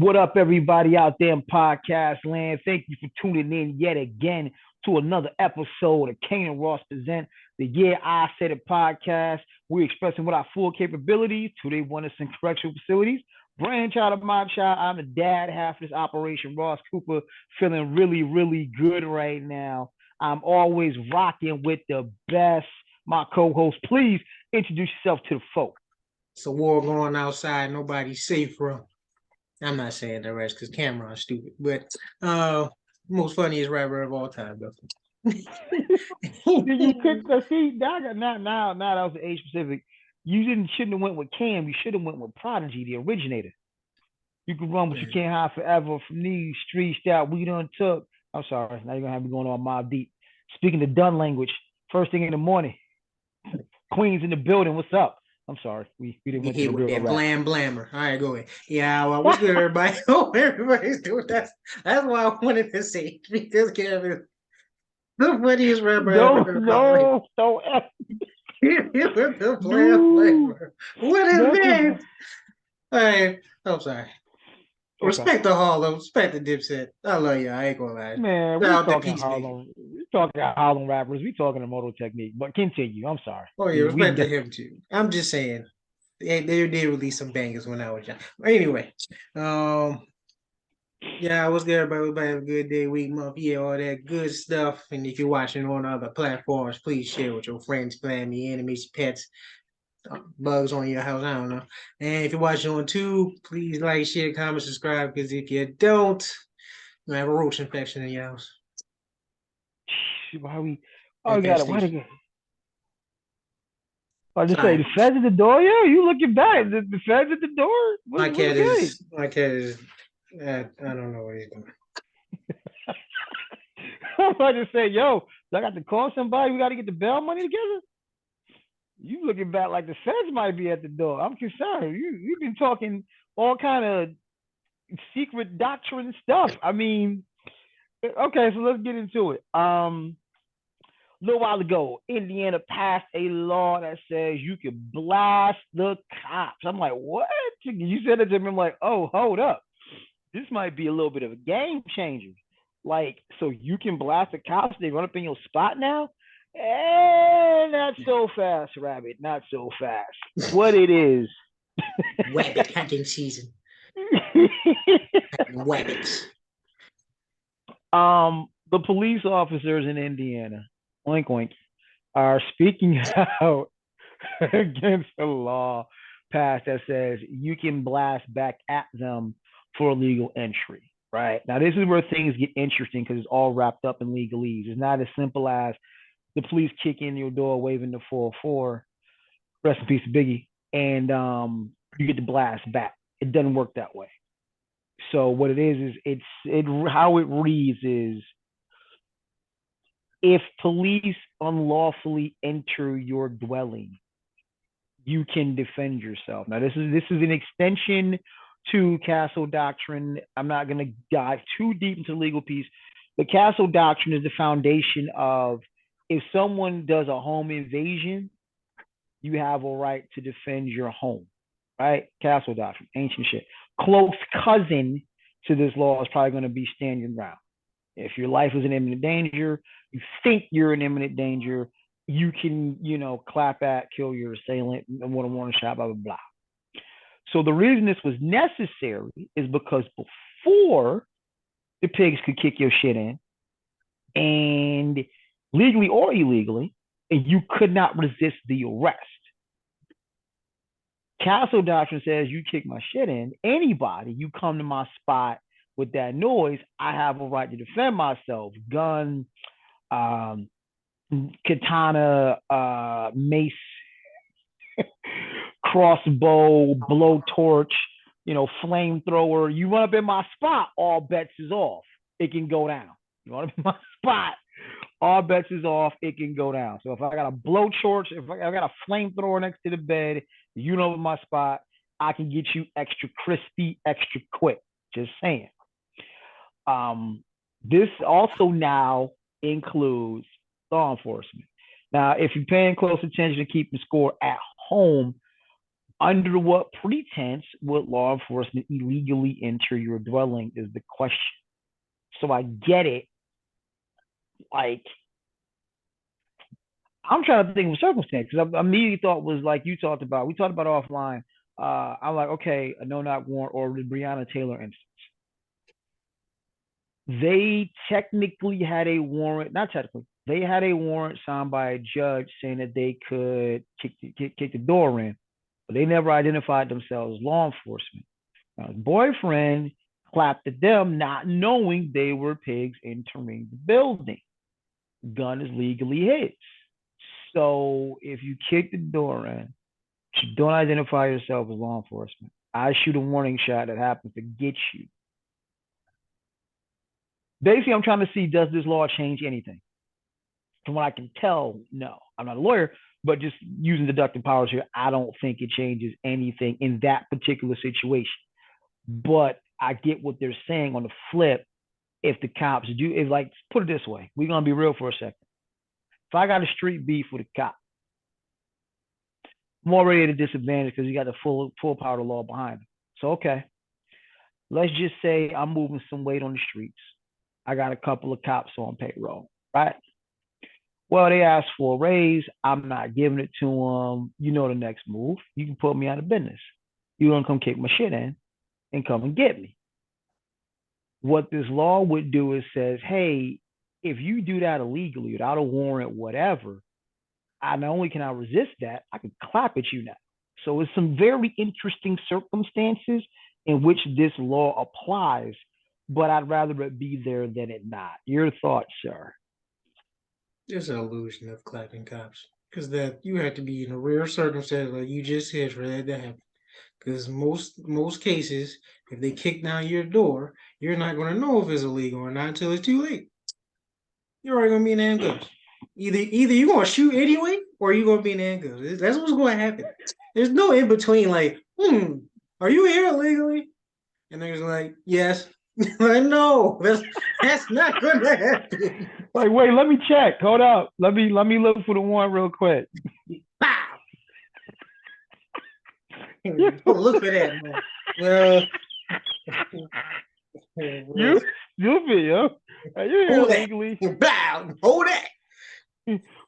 What up, everybody out there in podcast land? Thank you for tuning in yet again to another episode of Kane and Ross Present the Yeah I Said It podcast. We're expressing what our full capabilities to they want us in correctional facilities. Brainchild of my child, I'm the dad half of this operation. Ross Cooper, feeling really, really good right now. I'm always rocking with the best. My co-host, please introduce yourself to the folk. It's a war going outside. Nobody's safe from. I'm not saying the rest because Cameron's stupid, but most funniest rapper of all time, though. Did you pick the see? Now that was age specific. You shouldn't have went with Cam. You should have went with Prodigy, the originator. You can run, but you can't hide forever from these streets that we done took. I'm sorry. Now you're gonna have me going on Mob Deep. Speaking the done language, first thing in the morning. Queens in the building. What's up? I'm sorry. We didn't You went to hit the with real that rap. blammer. All right, go ahead. Yeah, well, what's good, everybody? Oh, everybody's doing that. That's why I wanted to say it, because Kevin, the funniest rapper I ever No, heard in my life. no, don't. Hit with the No, blammer. What is not that? the. All right, I'm sorry. Okay. Respect the Harlem. Respect the Dipset. I love you. I ain't gonna lie. Man, Shout we out to talking Peace Biggie. Harlem. We talking Harlem rappers. We talking Immortal Technique. But continue. I'm sorry. Oh yeah, We can respect to get. him too. I'm just saying they did release some bangers when I was young. But anyway, um, yeah, what's good, everybody? Everybody have a good day, week, month, yeah, all that good stuff. And if you're watching on other platforms, please share with your friends, family, enemies, pets, bugs on your house. I don't know. And if you're watching on YouTube, please like, share, comment, subscribe. Because if you don't, you'll have a roach infection in your house. Why we? Oh, we At that got it. Why station. the? I just say Sorry. the feds at the door. Yeah, you looking back? The feds at the door. What's good? My cat is I don't know what he's doing. I'm about to say, yo, I got to call somebody. We got to get the bail money together. You looking back like the feds might be at the door. I'm concerned. You've been talking all kind of secret doctrine stuff. I mean, okay, so let's get into it. A little while ago, Indiana passed a law that says you can blast the cops. I'm like, what? You said it to me. I'm like, oh, hold up. This might be a little bit of a game changer. Like, so you can blast the cops, they run up in your spot now? Not so fast, Rabbit. Not so fast. What it is. Rabbit hunting season. Rabbits. The police officers in Indiana, oink oink, are speaking out against a law passed that says you can blast back at them for illegal entry. Right now, this is where things get interesting because it's all wrapped up in legalese. It's not as simple as the police kick in your door waving the 404, rest in peace, Biggie, and you get the blast back. It doesn't work that way. So what it is it how it reads is if police unlawfully enter your dwelling, you can defend yourself. Now this is an extension to Castle Doctrine. I'm not going to dive too deep into the legal piece. The Castle Doctrine is the foundation of if someone does a home invasion, you have a right to defend your home, right? Castle Doctrine, ancient shit. Close cousin to this law is probably going to be stand your ground. If your life is in imminent danger, you think you're in imminent danger, you can, clap at, kill your assailant, and want to warn a shot, blah, blah, blah. So the reason this was necessary is because before the pigs could kick your shit in, and legally or illegally, and you could not resist the arrest. Castle Doctrine says you kick my shit in, anybody, you come to my spot with that noise, I have a right to defend myself. Gun, katana, mace, crossbow, blowtorch, flamethrower. You run up in my spot, all bets is off. It can go down. You run up in my spot, all bets is off. It can go down. So if I got a blowtorch, if I got a flamethrower next to the bed, you know my spot, I can get you extra crispy, extra quick. Just saying. This also now includes law enforcement. Now, if you're paying close attention to keeping score at home, Under what pretense would law enforcement illegally enter your dwelling is the question. So I get it. Like, I'm trying to think of a circumstance because I immediately thought was like you talked about. We talked about offline. I'm like, okay, a no knock warrant or the Breonna Taylor instance. They technically had a warrant, not technically, they had a warrant signed by a judge saying that they could kick the door in, but they never identified themselves as law enforcement. Now, his boyfriend clapped at them, not knowing they were pigs entering the building. Gun is legally his. So if you kick the door in, you don't identify yourself as law enforcement. I shoot a warning shot that happens to get you. Basically, I'm trying to see, does this law change anything? From what I can tell, no. I'm not a lawyer, but just using deductive powers here, I don't think it changes anything in that particular situation. But I get what they're saying on the flip. If the cops do, it's like, put it this way, we're gonna be real for a second. If I got a street beef with a cop, I'm already at a disadvantage because you got the full power of the law behind him. So okay, let's just say I'm moving some weight on the streets. I got a couple of cops on payroll, right? Well, they asked for a raise. I'm not giving it to them. You know the next move. You can put me out of business. You're gonna come kick my shit in and come and get me. What this law would do is says, hey, if you do that illegally without a warrant, whatever, I not only can I resist that, I can clap at you now. So it's some very interesting circumstances in which this law applies, but I'd rather it be there than it not. Your thoughts, sir? There's an illusion of clapping cops because that you have to be in a rare circumstance like you just said for that to happen. Because most cases, if they kick down your door, you're not going to know if it's illegal or not until it's too late. You're already going to be in handcuffs. Either you're going to shoot anyway, or you're going to be in handcuffs. That's what's going to happen. There's no in between. Like, are you here illegally? And they're like, yes. Like, no, that's not going to happen. Like, wait, let me check. Hold up. Let me look for the one real quick. Pow! Look for that, man. Well, You stupid, yo. Are you here hold that. legally? Bow. Hold that.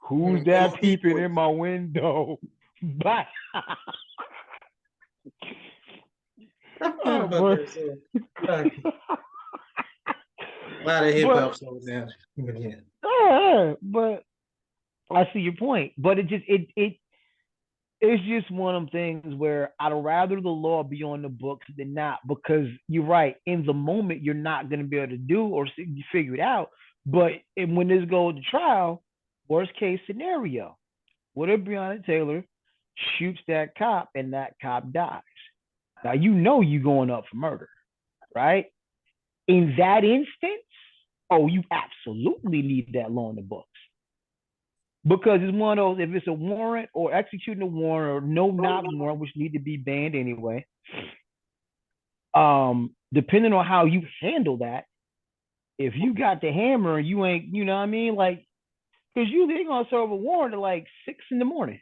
Who's that peeping in my window? Bye. I forgot about that song. A lot of hip hop songs now. But yeah. But I see your point. But it's just one of them things where I'd rather the law be on the books than not, because you're right. In the moment, you're not going to be able to do or figure it out. But when this goes to trial, worst case scenario, what if Breonna Taylor shoots that cop and that cop dies? Now you know you going up for murder, right? In that instance, oh, you absolutely need that law in the books. Because it's one of those, if it's a warrant or executing a warrant or no knock warrant, which need to be banned anyway, depending on how you handle that, if you got the hammer and you ain't, you know what I mean? Like, because you they're gonna serve a warrant at like 6 in the morning,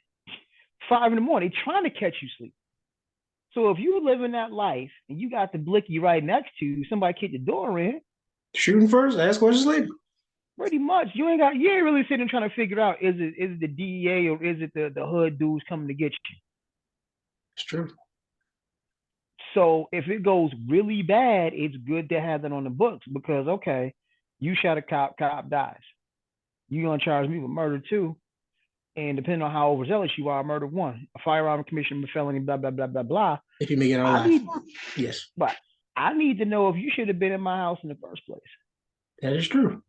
5 in the morning. They trying to catch you sleep. So if you living that life and you got the blicky right next to you, somebody kick the door in, Shooting first, ask questions later. pretty much you ain't really sitting trying to figure out is it the DEA or is it the hood dudes coming to get you. It's true. So if it goes really bad, it's good to have that on the books because okay, you shot a cop dies. You're gonna charge me with murder too. And depending on how overzealous you are, murder one, a firearm commission, a felony, blah blah blah blah blah. If you make it out alive. Yes. But I need to know if you should have been in my house in the first place. That is true.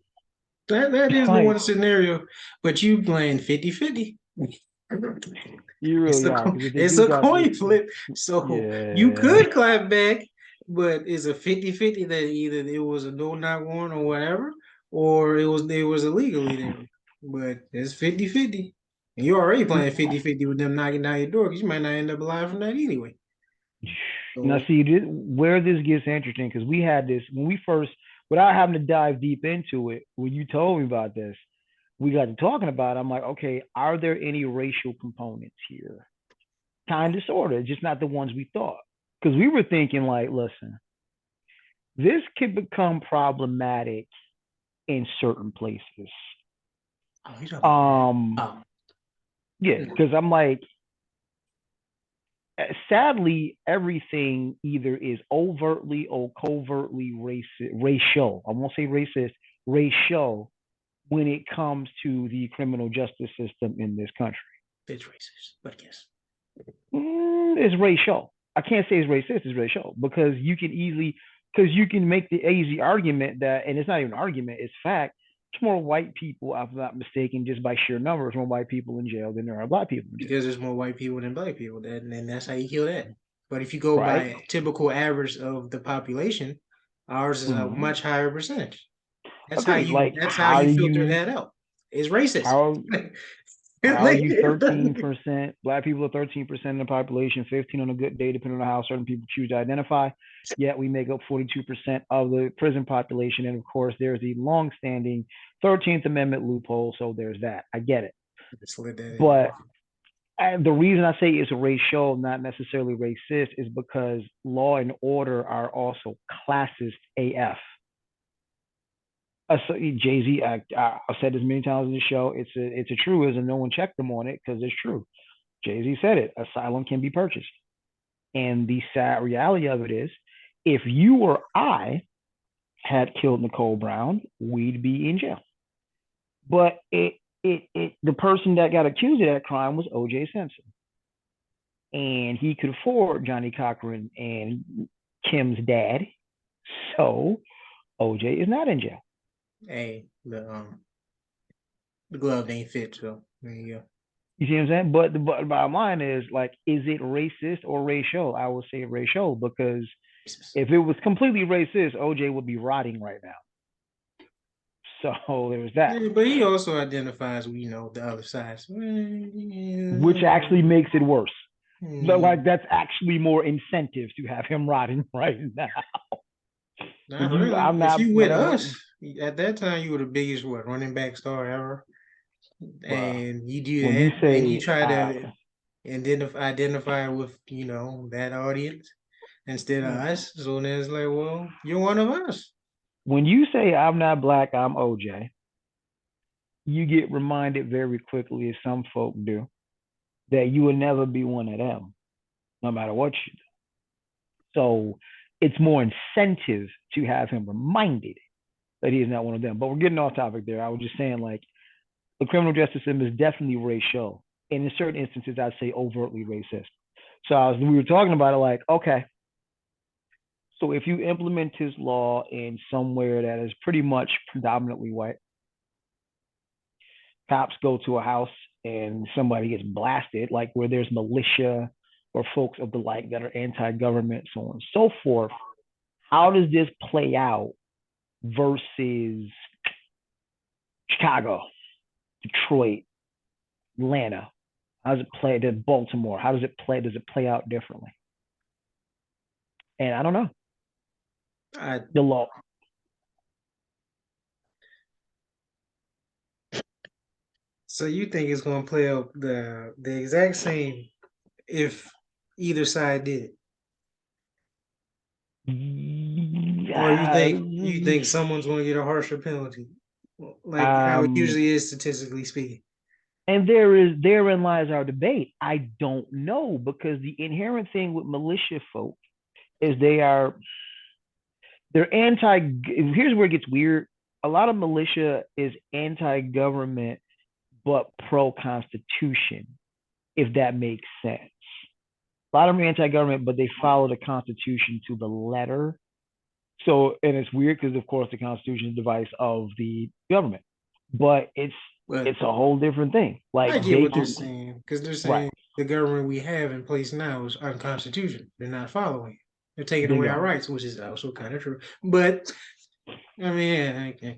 That is the one scenario, but you playing 50-50. You really are. It's a coin flip. So you could clap back, but it's a 50-50 that either it was a no knock warrant or whatever, or it was illegally there. But it's 50-50. And you're already playing 50-50 with them knocking down your door because you might not end up alive from that anyway. So, now, see where this gets interesting because we had this when we first, without having to dive deep into it, when you told me about this, we got to talking about it. I'm like, okay, are there any racial components here? Kind of, sort of, just not the ones we thought. Because we were thinking, like, listen, this could become problematic in certain places. Oh, you talking Um, about? Oh, yeah, mm, because I'm like, sadly, everything either is overtly or covertly racial. I won't say racist, racial when it comes to the criminal justice system in this country. it's racist, but yes. It's racial. I can't say it's racist, it's racial because you can make the easy argument that, and it's not even an argument, it's fact. There's more white people, if I'm not mistaken, just by sheer numbers, more white people in jail than there are black people in jail. Because there's more white people than black people, and that's how you kill that. But if you go Right? by typical average of the population, ours is a Mm-hmm. much higher percentage. Agreed. Like, That's how you filter that out. It's racist. how how are you 13%? Black people are 13% of the population, 15 on a good day, depending on how certain people choose to identify. Yet we make up 42% of the prison population. And of course, there's the long-standing 13th Amendment loophole. So there's that. I get it. Slid that in there. But the reason I say it's racial, not necessarily racist, is because law and order are also classist AF. Jay Z, I've said this many times in the show. It's a truism. No one checked them on it because it's true. Jay Z said it. Asylum can be purchased, and the sad reality of it is, if you or I had killed Nicole Brown, we'd be in jail. But the person that got accused of that crime was O.J. Simpson, and he could afford Johnny Cochran and Kim's dad, so O.J. is not in jail. Hey, the glove ain't fit, so there you go. You see what I'm saying? But the bottom line is, like, is it racist or racial? I would say racial because if it was completely racist, OJ would be rotting right now. So there was that, Yeah, but he also identifies, the other side. So, which actually makes it worse. But hmm. like, that's actually more incentive to have him rotting right now. Not You, really. I'm If not, you with us, at that time you were the biggest running back star ever, bruh. and you do When you that, and you say, try to identify with that audience instead of us. So then it's like, well, you're one of us. when you say I'm not black, I'm OJ, you get reminded very quickly, as some folk do, that you will never be one of them, no matter what you do. So it's more incentive to have him reminded that he is not one of them. But we're getting off topic there. I was just saying, like, the criminal justice system is definitely racial, and in certain instances, I'd say overtly racist. So we were talking about it, like, okay, so if you implement his law in somewhere that is pretty much predominantly white, cops go to a house and somebody gets blasted, like where there's militia or folks of the like that are anti-government, so on and so forth. How does this play out versus Chicago, Detroit, Atlanta? How does it play to Baltimore? How does it play? Does it play out differently? And I don't know. I, The law. so you think it's gonna play out the exact same if either side did it, or you think someone's gonna get a harsher penalty, like how it Um, usually is statistically speaking? and therein lies our debate. I don't know because the inherent thing with militia folk is they're anti. Here's where it gets weird. A lot of militia is anti-government but pro-constitution, if that makes sense. A lot of them are anti-government, but they follow the Constitution to the letter. So, and it's weird because, of course, the Constitution is the device of the government, but But it's a whole different thing. I Like get they what they're can, saying because they're right? saying the government we have in place now is unconstitutional. They're not following it. They're taking away our Bingo. rights, which is also kind of true. But I mean, yeah,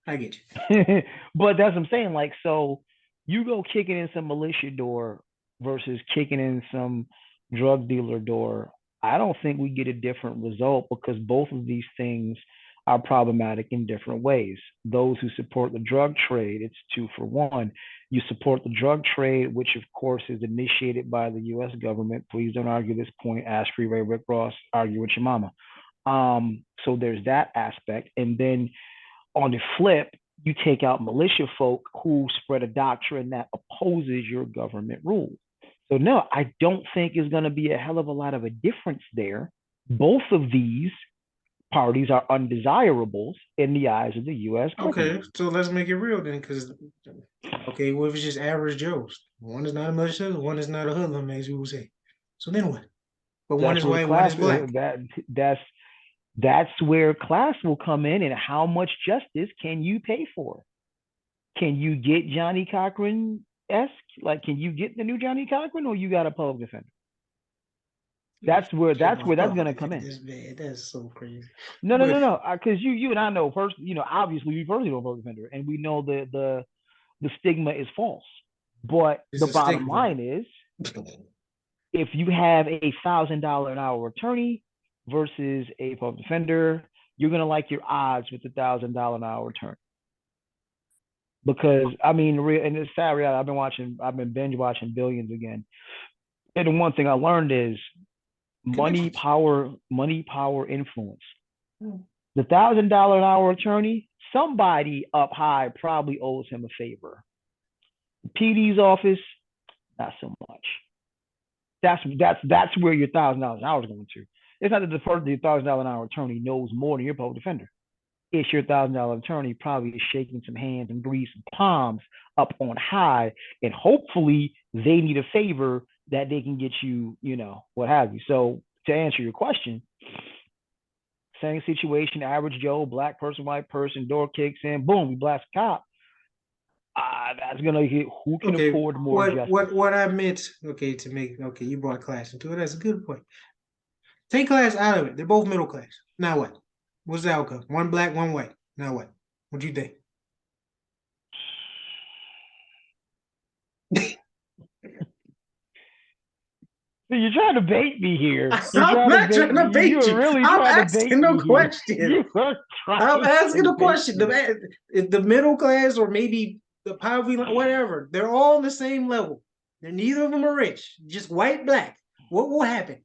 I get you. But that's what I'm saying. Like, so you go kicking in some militia door versus kicking in some drug dealer door. I don't think we get a different result because both of these things are problematic in different ways. Those who support the drug trade, it's two for one. You support the drug trade, which of course is initiated by the U.S. government. Please don't argue this point. Ask Freeway Rick Ross. Argue with your mama. So there's that aspect, and then on the flip, you take out militia folk who spread a doctrine that opposes your government rule. So no, I don't think is going to be a hell of a lot of a difference there. Both of these parties are undesirables in the eyes of the U.S. government. Okay, so let's make it real then, because okay, what if it's just average Joes? One is not a militia, one is not a hoodlum, as you would say. So then what? But one That's is where the white, one class is black. that's where class will come in, and how much justice can you pay for? Can you get Johnny Cochran esque? Like, can you get the new Johnny Cochran, or you got a public defender? That's gonna come in. That's bad. That's so crazy. No, no, But no, no. Because you and I know first. Obviously we personally know a public defender, and we know the stigma is false. But it's the a bottom stigma. line is, if you have $1,000 an hour attorney versus a public defender, you're gonna like your odds with the $1,000 an hour attorney. Because I mean, and it's sad reality. I've been binge watching Billions again, and the one thing I learned is Connections. money, power, influence. The $1,000 an hour attorney, somebody up high probably owes him a favor. The PD's office, not so much. That's where your $1,000 an hour is going to. It's not that the $1,000 an hour attorney knows more than your public defender. It's your $1,000 attorney probably is shaking some hands and greasing palms up on high, and hopefully they need a favor that they can get you, what have you. So to answer your question, same situation, average Joe, black person, white person, door kicks in, boom, we blast a cop. That's gonna hit who can Okay, afford more justice. what I meant, okay, to make, okay, you brought class into it. That's a good point. Take class out of it. They're both middle class. Now what? What's the outcome? One black, one white. Now what? What do you think? You're trying to bait me here. You're I'm trying to not bait trying me. to You bait are you. really I'm trying to bait asking the me here. question. You are I'm trying asking to the bait question. me. The middle class or maybe the poverty line, whatever, they're all on the same level. And neither of them are rich. Just white, black. What will happen?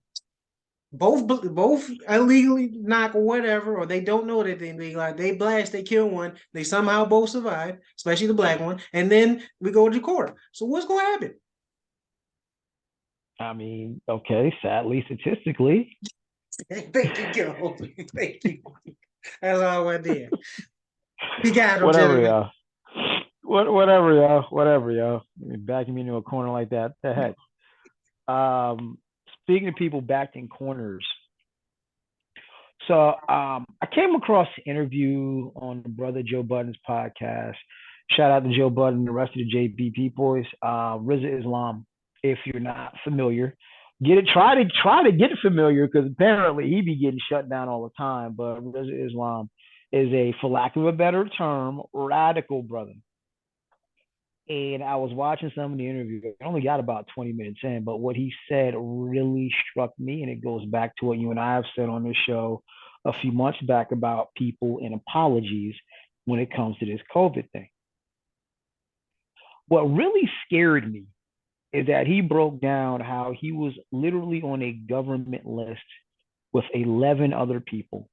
Both illegally knock or whatever, or they don't know that they blast, they kill one, they somehow both survive, especially the black one, and then we go to court. So what's going to happen? I mean, okay, sadly, statistically, Thank you, Joe. Thank you. That's all I did. He got him, whatever, gentlemen. y'all. Whatever, y'all. Whatever, y'all. Backing me into a corner like that. The heck. Speaking of people backed in corners, so I came across an interview on the brother Joe Budden's podcast. Shout out to Joe Budden and the rest of the JBP boys. Rizza Islam, if you're not familiar, get it. Try to get familiar, because apparently he be getting shut down all the time. But Rizza Islam is a, for lack of a better term, radical brother. And I was watching some of the interview. I only got about 20 minutes in, but what he said really struck me. And it goes back to what you and I have said on this show a few months back about people and apologies when it comes to this COVID thing. What really scared me is that he broke down how he was literally on a government list with 11 other people.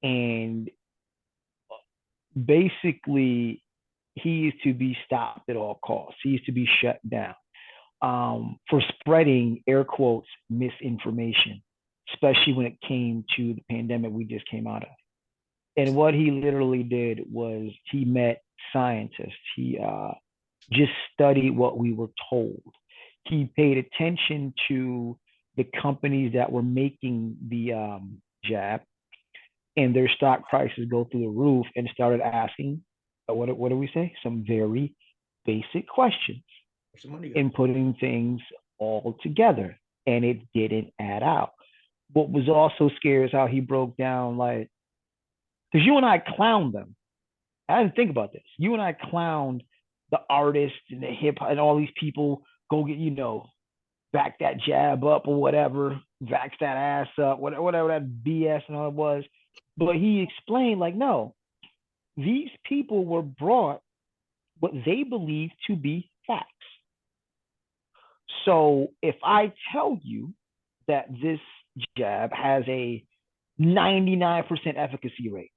And basically, he is to be stopped at all costs. He is to be shut down for spreading, air quotes, misinformation, especially when it came to the pandemic we just came out of. And what he literally did was he met scientists. He just studied what we were told. He paid attention to the companies that were making the jab, and their stock prices go through the roof, and started asking, what do we say? Some very basic questions in putting things all together, and it didn't add out. What was also scary is how he broke down, like, because you and I clowned them. I didn't think about this. You and I clowned the artists and the hip hop and all these people go get, back that jab up or whatever, vax that ass up, whatever that BS and all it was. But he explained, like, no, these people were brought what they believe to be facts. So if I tell you that this jab has a 99% efficacy rate,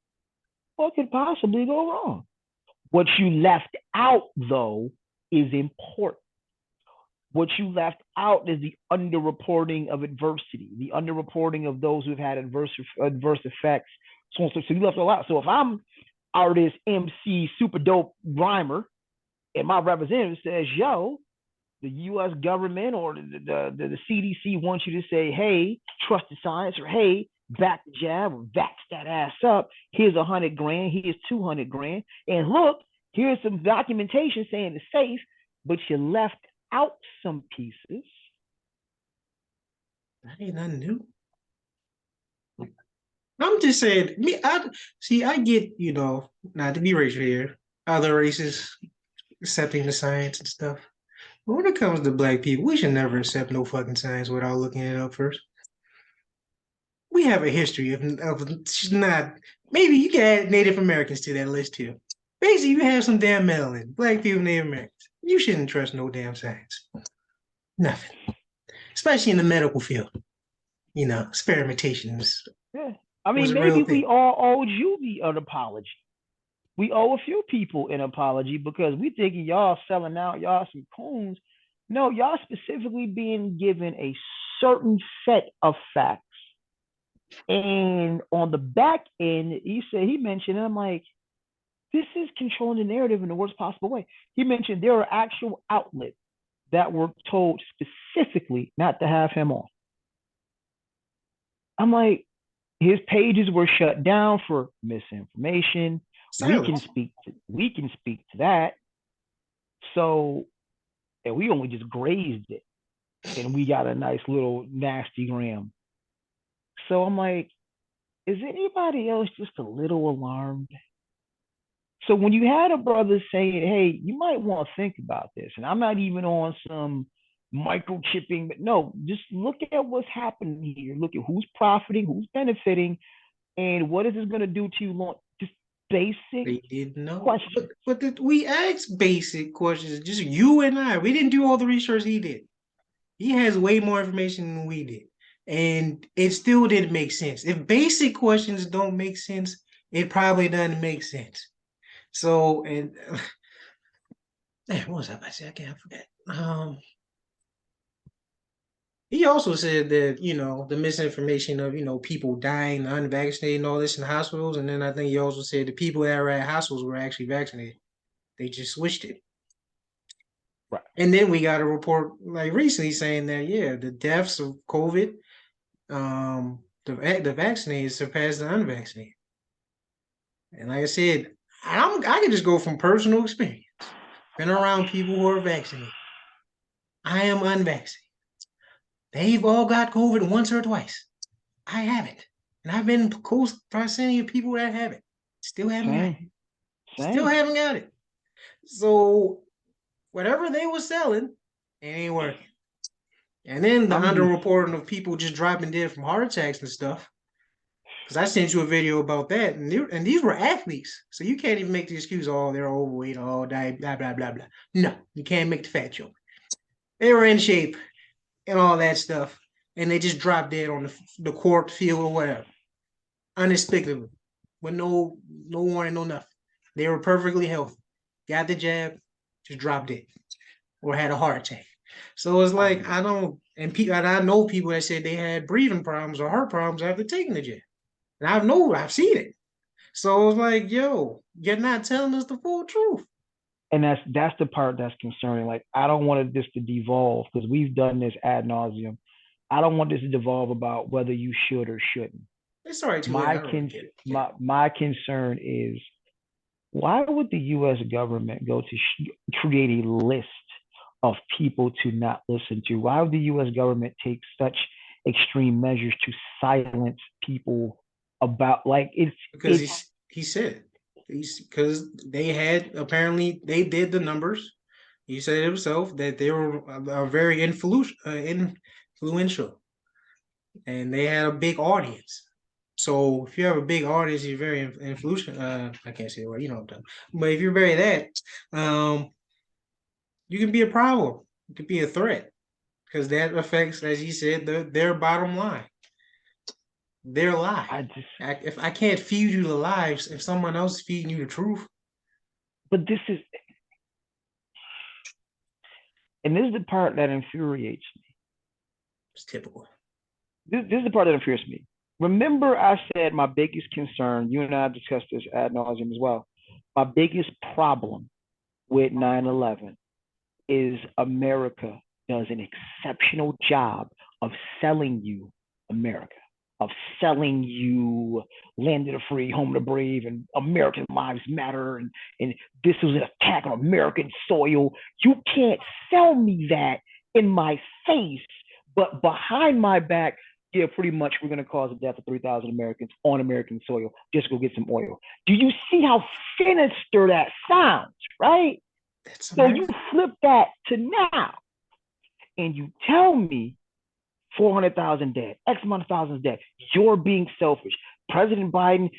what could possibly go wrong? What you left out, though, is important. What you left out is the underreporting of adversity, the underreporting of those who've had adverse effects. So you left a lot. So if I'm artist, MC, super dope rhymer, and my representative says, "Yo, the U.S. government or the CDC wants you to say, hey, trust the science, or hey, back the jab, or vax that ass up. Here's 100 grand. Here's 200 grand. And look, here's some documentation saying it's safe, but you left out some pieces." That ain't nothing new. I'm just saying, I get, not to be racial here, other races accepting the science and stuff. But when it comes to black people, we should never accept no fucking science without looking it up first. We have a history of not, maybe you can add Native Americans to that list too. Basically, you have some damn melanin, black people, Native Americans. You shouldn't trust no damn science. Nothing. Especially in the medical field. Experimentations Yeah. I was mean, a real maybe thing. we all owed you an apology. We owe a few people an apology because we thinking y'all selling out, y'all some coons. No, y'all specifically being given a certain set of facts. And on the back end, he mentioned, and I'm like, this is controlling the narrative in the worst possible way. He mentioned there are actual outlets that were told specifically not to have him on. I'm like, his pages were shut down for misinformation. Silence. We can speak to that. So, and we only just grazed it, and we got a nice little nasty gram. So I'm like, is anybody else just a little alarmed? So when you had a brother saying, "Hey, you might want to think about this," and I'm not even on some microchipping, but no, just look at what's happening here. Look at who's profiting, who's benefiting, and what is this going to do to you long? Just basic They didn't know. questions. But we asked basic questions, just you and I. We didn't do all the research he did. He has way more information than we did. And it still didn't make sense. If basic questions don't make sense, it probably doesn't make sense. So, and what was I about to say? I can't forget. He also said that, the misinformation of, people dying, unvaccinated, and all this in hospitals. And then I think he also said the people that were at hospitals were actually vaccinated. They just switched it. Right. And then we got a report like recently saying that, yeah, the deaths of COVID, the vaccinated surpassed the unvaccinated. And like I said, I can just go from personal experience. Been around people who are vaccinated. I am unvaccinated. They've all got COVID once or twice. I haven't. And I've been close proximity of people that have it. Still haven't got it. Same. Still Same. haven't got it. So whatever they were selling, it ain't working. And then the I'm just underreporting of people just dropping dead from heart attacks and stuff. Because I sent you a video about that, and these were athletes, so you can't even make the excuse, "Oh, they're overweight, oh, blah blah blah blah." No, you can't make the fat joke. They were in shape and all that stuff, and they just dropped dead on the court, field, or whatever, unexpectedly, with no warning, no nothing. They were perfectly healthy, got the jab, just dropped dead, or had a heart attack. So it's like I don't, and I know people that said they had breathing problems or heart problems after taking the jab. And I've seen it. So it's like, yo, you're not telling us the full truth. and that's the part that's concerning. Like, I don't want this to devolve because we've done this ad nauseum. I don't want this to devolve about whether you should or shouldn't. It's already too late. I My don't really con- get it. my concern is, why would the U.S. government go to create a list of people to not listen to? Why would the U.S. government take such extreme measures to silence people about, like, Because it's he said because they did the numbers. He said himself that they were very influential, and they had a big audience. So if you have a big audience, you're very influential. I can't say the word, you know what I'm talking. But if you're very that, you can be a problem. You can be a threat because that affects, as you said, their bottom line, their lie. I just, If I can't feed you the lies, if someone else is feeding you the truth, but this is, and this is the part that infuriates me. it's typical. This is the part that infuriates me. Remember, I said my biggest concern, you and I discussed this ad nauseum as well. My biggest problem with 9/11 is America does an exceptional job of selling you America, of selling you land of the free, home of the brave, and American lives matter, and this was an attack on American soil. You can't sell me that in my face, but behind my back, yeah, pretty much we're going to cause the death of 3,000 Americans on American soil. Just go get some oil. Do you see how sinister that sounds, right? That's So you America. flip that to now, and you tell me 400,000 dead, X amount of thousands dead. You're being selfish. President Biden,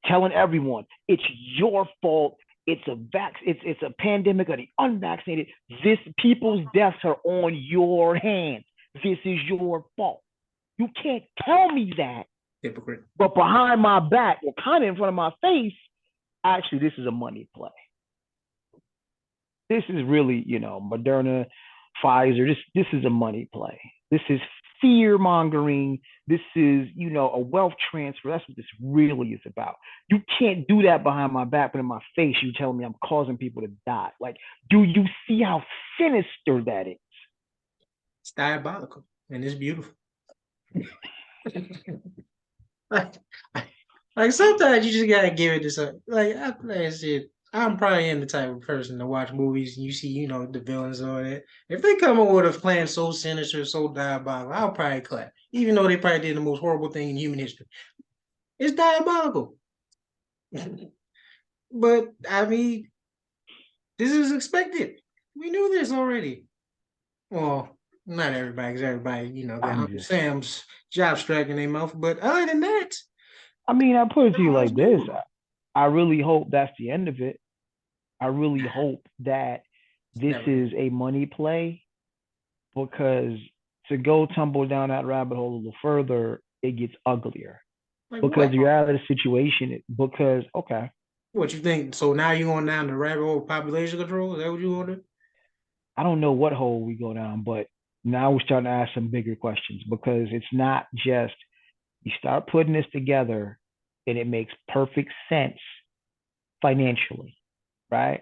telling everyone it's your fault. It's a pandemic of the unvaccinated. This people's deaths are on your hands. This is your fault. You can't tell me that, Hypocrite. but behind my back, or kind of in front of my face, actually, this is a money play. This is really, Moderna, Pfizer. This is a money play. This is fear mongering. This is, a wealth transfer. That's what this really is about. You can't do that behind my back, but in my face, you telling me I'm causing people to die. Like, do you see how sinister that is? It's diabolical and it's beautiful. like, like sometimes you just gotta give it to some. Like I said, I'm probably in the type of person to watch movies and you see, the villains and all that. If they come up with a plan so sinister, so diabolical, I'll probably clap. Even though they probably did the most horrible thing in human history. It's diabolical. But I mean, this is expected. We knew this already. Well, not everybody, because everybody, got I'm Uncle just, Sam's job strap in their mouth. But other than that, I mean, I put it to you no, it's like this. new. I really hope that's the end of it. I really hope that this Never is end. a money play, because to go tumble down that rabbit hole a little further, it gets uglier. Like Because what? the reality of the situation, because, okay, What you think? So now you going down the rabbit hole of population control? Is that what you want to do? I don't know what hole we go down, but now we're starting to ask some bigger questions, because it's not just you start putting this together and it makes perfect sense financially, right?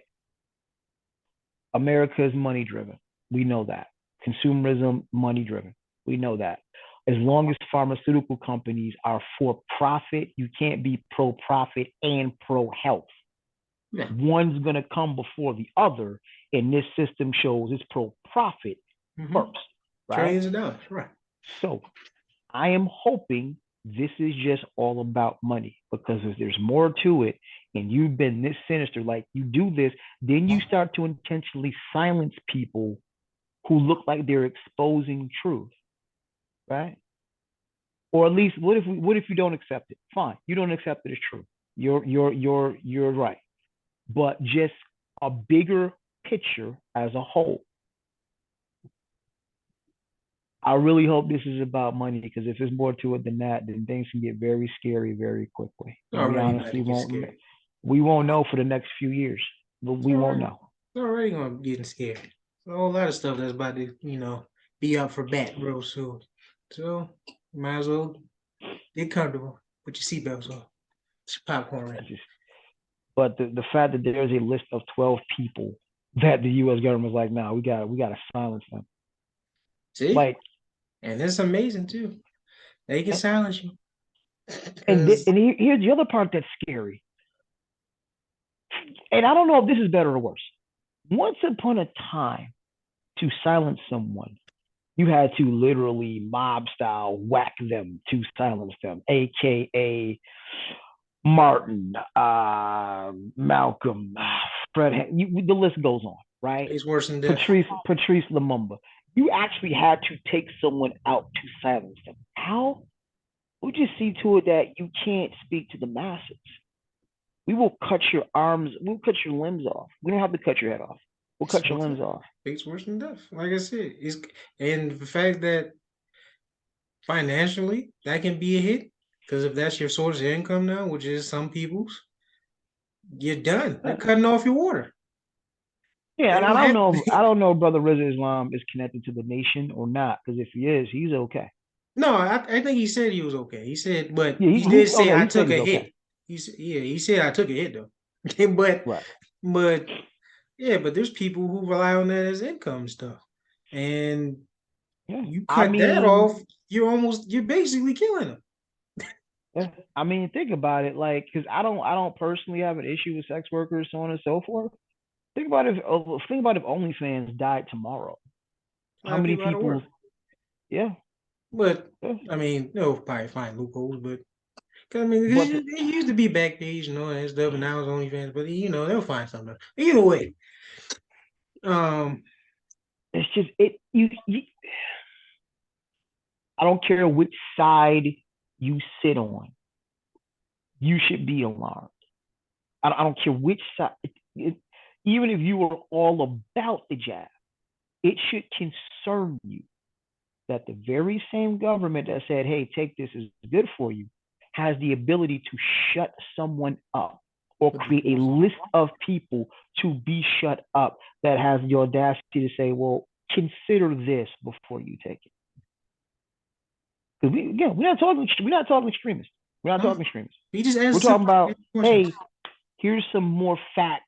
America is money driven. We know that. Consumerism, money driven. We know that. As long as pharmaceutical companies are for profit, you can't be pro profit and pro health. Yeah. One's going to come before the other, and this system shows it's pro profit Mm-hmm. first, right? Trillions of dollars, right? So I am hoping this is just all about money, because if there's more to it and you've been this sinister, like you do this, then you start to intentionally silence people who look like they're exposing truth, right? Or at least, what if you don't accept it? Fine, you don't accept it as true. You're right. But just a bigger picture as a whole. I really hope this is about money, because if there's more to it than that, then things can get very scary very quickly. And we Already about to honestly get won't scared. we won't know for the next few years. But It's we won't already, know. it's already going to be getting scared. A whole lot of stuff that's about to, be up for bat real soon. So, might as well get comfortable. Put your seatbelts on. Put your popcorn I ready. just but the fact that there's a list of 12 people that the US government's like, nah, we gotta silence them. See? Like, And it's amazing too. They can and silence you. and, Because here's the other part that's scary. And I don't know if this is better or worse. Once upon a time, to silence someone, you had to literally mob style whack them to silence them, aka Martin, Malcolm, Fred. The list goes on, right? it's worse than death. Patrice Lumumba. You actually had to take someone out to silence them. How? you just see to it that you can't speak to the masses. We will cut your arms, we'll cut your limbs off. We don't have to cut your head off. We'll cut your limbs off. It's worse than death. Like I said, it's and the fact that financially that can be a hit because if that's your source of income now, which is some people's, you're done. They're cutting off your water. Yeah, They and I don't don't have. know. I don't know if Brother Rizza Islam is connected to the nation or not. Because if he is, he's okay. No, I think he said he was okay. He said, but Yeah, he did oh say no, I he said took he's a okay. hit. He said I took a hit though. but Right. but yeah, but there's people who rely on that as income stuff, and Yeah. you I cut that mean, off, you're basically killing them. yeah. I mean, think about it. Like, because I don't personally have an issue with sex workers, so on and so forth. Think about if OnlyFans died tomorrow. A How lot of many people out of people? work, Yeah. but Yeah. I mean, they'll probably find loopholes, but. 'Cause, I mean, But the, it used to be Backpage and all that stuff, and now it's OnlyFans. But they'll find something. Either way, um, it's just you. I don't care which side you sit on. You should be alarmed. I don't care which side. Even if you are all about the jab, it should concern you that the very same government that said, "Hey, take this is good for you," has the ability to shut someone up or with create a divorce. list of people to be shut up that has the audacity to say, "Well, consider this before you take it." Because we're not talking extremists. We're not Huh? talking extremists. He just We're asked talking simple about, questions. hey, here's some more facts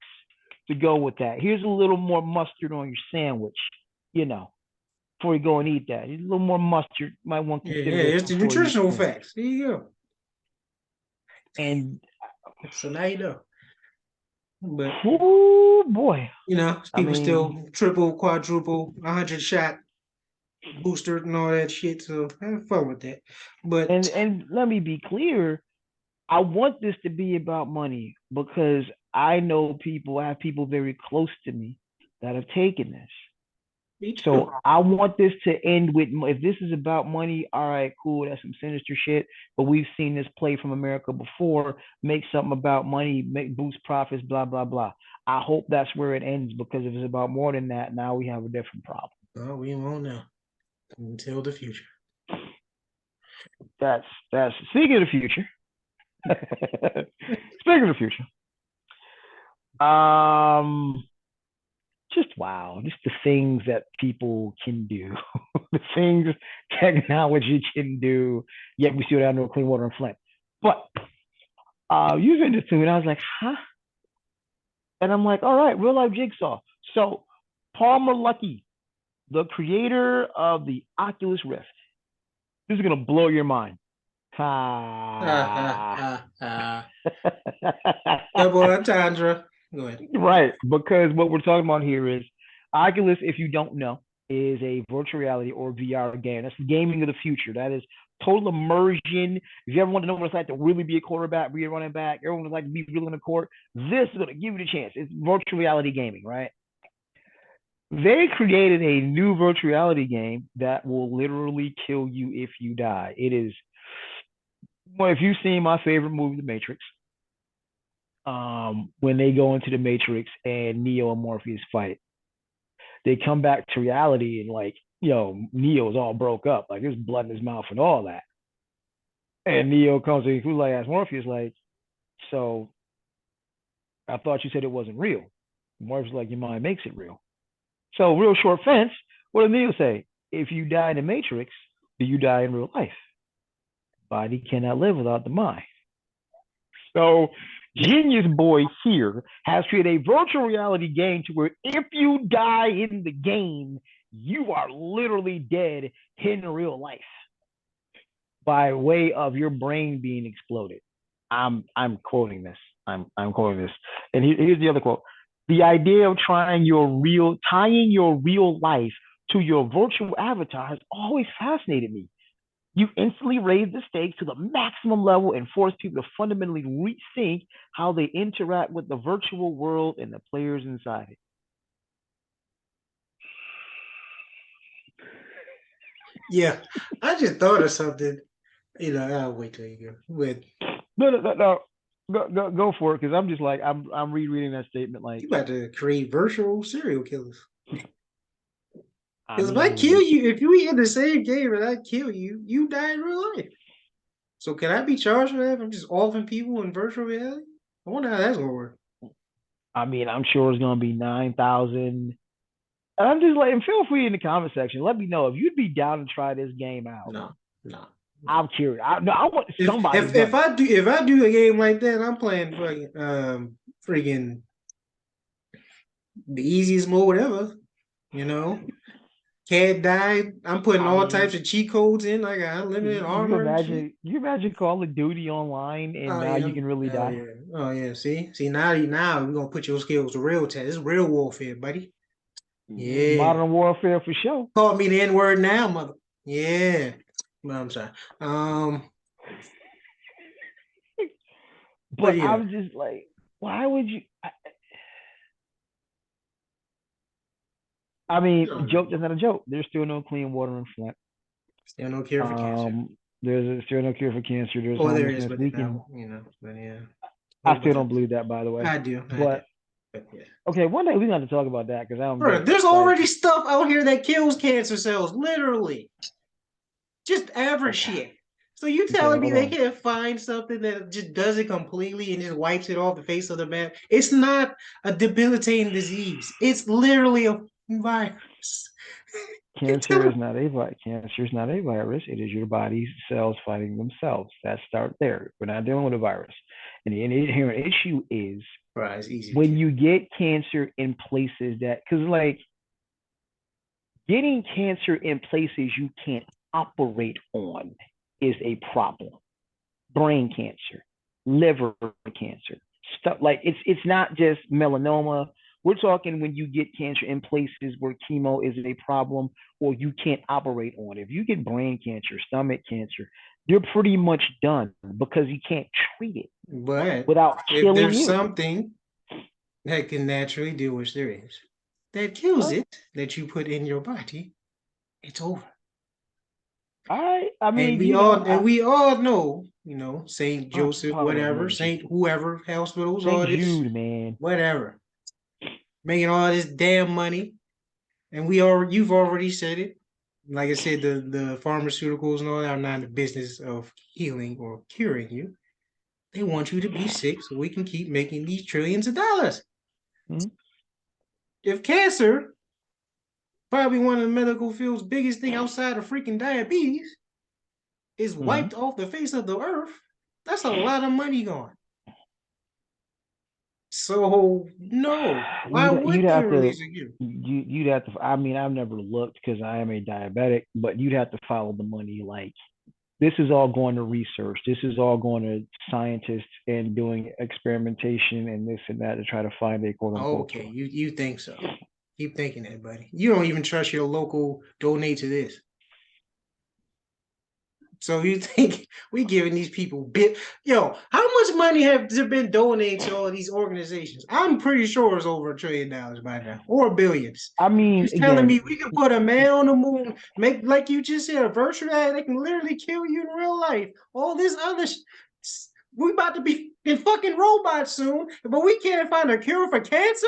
to go with that. Here's a little more mustard on your sandwich, you know, before you go and eat that. Here's a little more mustard. You might want to Yeah, consider yeah, this it's the before you eat nutritional this. facts. There you go. And So now you know. But oh boy, I people mean, still triple, quadruple, 100 shot booster and all that shit. So have fun with that. But and let me be clear. I want this to be about money because I know people. I have people very close to me that have taken this. me too. So I want this to end with, if this is about money, all right, cool, that's some sinister shit. But we've seen this play from America before. Make something about money, make boost profits, blah blah blah. I hope that's where it ends because if it's about more than that, now we have a different problem. Oh, we won't know until the future. That's speaking of the future. Speaking of the future, um, just wow, just the things that people can do, the things technology can do. Yet we still have no clean water and Flint. But you sent it to me, and I was like, huh? And I'm like, all right, real life Jigsaw. So Palmer Luckey, the creator of the Oculus Rift, this is gonna blow your mind. Ha. Double entendre. Go ahead. Right, because what we're talking about here is Oculus, if you don't know, is a virtual reality or VR game. That's the gaming of the future. That is total immersion. If you ever want to know what it's like to really be a quarterback, be a running back, everyone would like to be really on the court, this is going to give you the chance. It's virtual reality gaming, right? They created a new virtual reality game that will literally kill you if you die. It is, well, if you've seen my favorite movie, The Matrix, when they go into the Matrix and Neo and Morpheus fight, they come back to reality and like, Neo's all broke up, like there's blood in his mouth and all that. And Neo comes to who like asks Morpheus, like, so I thought you said it wasn't real. Morpheus like, your mind makes it real. So real short fence, what did Neo say? If you die in the Matrix, do you die in real life? Body cannot live without the mind. So Genius Boy here has created a virtual reality game to where if you die in the game, you are literally dead in real life by way of your brain being exploded. I'm quoting this. I'm quoting this. And here's the other quote. The idea of tying your real life to your virtual avatar has always fascinated me. You instantly raise the stakes to the maximum level and force people to fundamentally rethink how they interact with the virtual world and the players inside it. Yeah, I just thought of something. I'll wait till you go. But No, no, no, no. Go for it, because I'm just like I'm rereading that statement. Like, you about to create virtual serial killers. I Because if I kill mean, you, if you in the same game and I kill you, you die in real life. So can I be charged for that if I'm just offing people in virtual reality? I wonder how that's gonna work. I'm sure it's gonna be 9,000. And I'm just like, and feel free in the comment section. Let me know if you'd be down to try this game out. No, no, no. I'm curious. No, I want If somebody's if if gonna. I do if I do a game like that, I'm playing fucking freaking the easiest mode ever. You know, cat died. I'm putting I all types mean, of cheat codes in, like unlimited you armor and shit. imagine Call of Duty online, and Oh now yeah, you can really oh die. yeah, oh yeah. See, now we're gonna put your skills to real test. It's real warfare, buddy. Yeah, Modern warfare for sure. call me the N word now, mother. Yeah, no, I'm sorry. Um, but But yeah, I'm just like, why would you? I I mean, don't know. joke is not a joke. There's still no clean water in Flint. Still no cure for cancer. There's still no cure for cancer. There's Or there is, homelessness. but We now, can. but yeah, I still hopelessness. don't believe that, by the way. I do. But But yeah. okay, one day we're gonna talk about that, because I don't get Bro, it. there's Like, already stuff out here that kills cancer cells, literally. Just average okay, shit. So you okay, telling me hold they on. can't find something that just does it completely and just wipes it off the face of the map? It's not a debilitating disease. It's literally a virus. You Cancer is telling not a virus. Cancer is not a virus. It is your body's cells fighting themselves. That start there. We're not dealing with a virus. And the inherent issue is Bro, it's easy to when kill. you get cancer in places that, because like getting cancer in places you can't operate on is a problem. Brain cancer, liver cancer, stuff like it's not just melanoma. We're talking when you get cancer in places where chemo is a problem or you can't operate on. If you get brain cancer, stomach cancer, you're pretty much done because you can't treat it But without if killing there's you. something that can naturally do, which there is, that kills Huh? it, that you put in your body, it's over. I And mean, you know, we all know, Saint I Joseph, probably don't whatever, know Saint Jesus. whoever, hospitals, St. all this, Jude, man. whatever, making all this damn money. And you've already said it. Like I said, the pharmaceuticals and all that are not in the business of healing or curing you. They want you to be sick so we can keep making these trillions of dollars. Hmm? If cancer, probably one of the medical field's biggest thing outside of freaking diabetes, is Hmm. wiped off the face of the earth, that's a lot of money gone. So no, why You'd would they have to release a cure? you'd have to. I mean, I've never looked because I am a diabetic, but you'd have to follow the money. Like, this is all going to research. This is all going to scientists and doing experimentation and this and that to try to find a quote unquote Okay, cure. you think so? Keep thinking that, buddy. You don't even trust your local donate to this. So you think we giving these people Yo, how much money have there been donated to all these organizations? I'm pretty sure it's over $1 trillion by now, or billions. I You're mean, telling again, me we can put a man on the moon, make like you just said, a virtual ad that can literally kill you in real life. All this other we about to be in fucking robots soon, but we can't find a cure for cancer?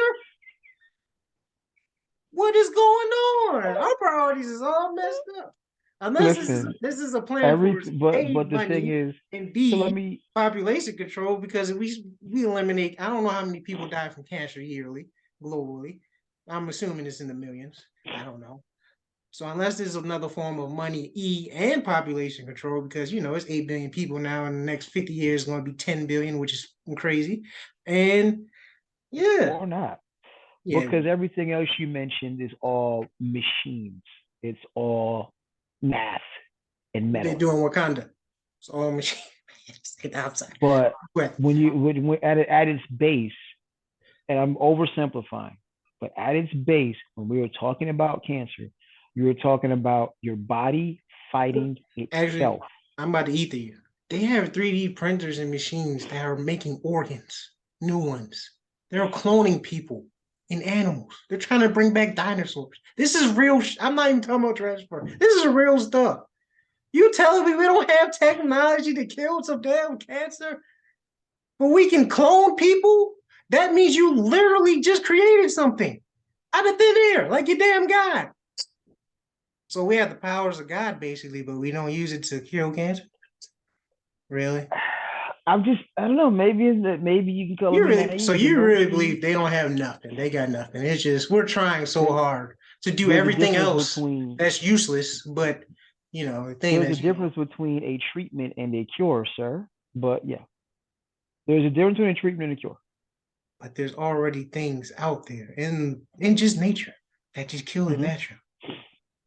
What is going on? Our priorities is all messed up. Unless listen, this is a plan every for but A, the thing money, is, and so let B, me. population control, because we eliminate, I don't know how many people die from cancer yearly globally. I'm assuming it's in the millions. I don't know. So unless there's another form of money, E, and population control, because it's 8 billion people now, in the next 50 years going to be 10 billion, which is crazy. And yeah, Or not, yeah, because everything else you mentioned is all machines. It's all math and what they metal. do in Wakanda. It's all machine. Outside. But But when at its base, and I'm oversimplifying, but at its base, when we were talking about cancer, you were talking about your body fighting actually, itself. I'm about to ether you. They have 3D printers and machines that are making organs, new ones. They're cloning people and animals. They're trying to bring back dinosaurs. This is real. I'm not even talking about transfer. This is real stuff. You telling me we don't have technology to kill some damn cancer? But we can clone people? That means you literally just created something out of thin air, like your damn God. So we have the powers of God basically, but we don't use it to cure cancer. Really? I don't know, maybe you can color You me really so naive, but you no, really maybe believe they don't have nothing. They got nothing. It's just we're trying so there, hard to do there's a everything difference else between that's useless, but the thing there's a that's difference between a treatment and a cure, sir. But yeah, there's a difference between a treatment and a cure. but there's already things out there in just nature that just kill it Hmm. natural.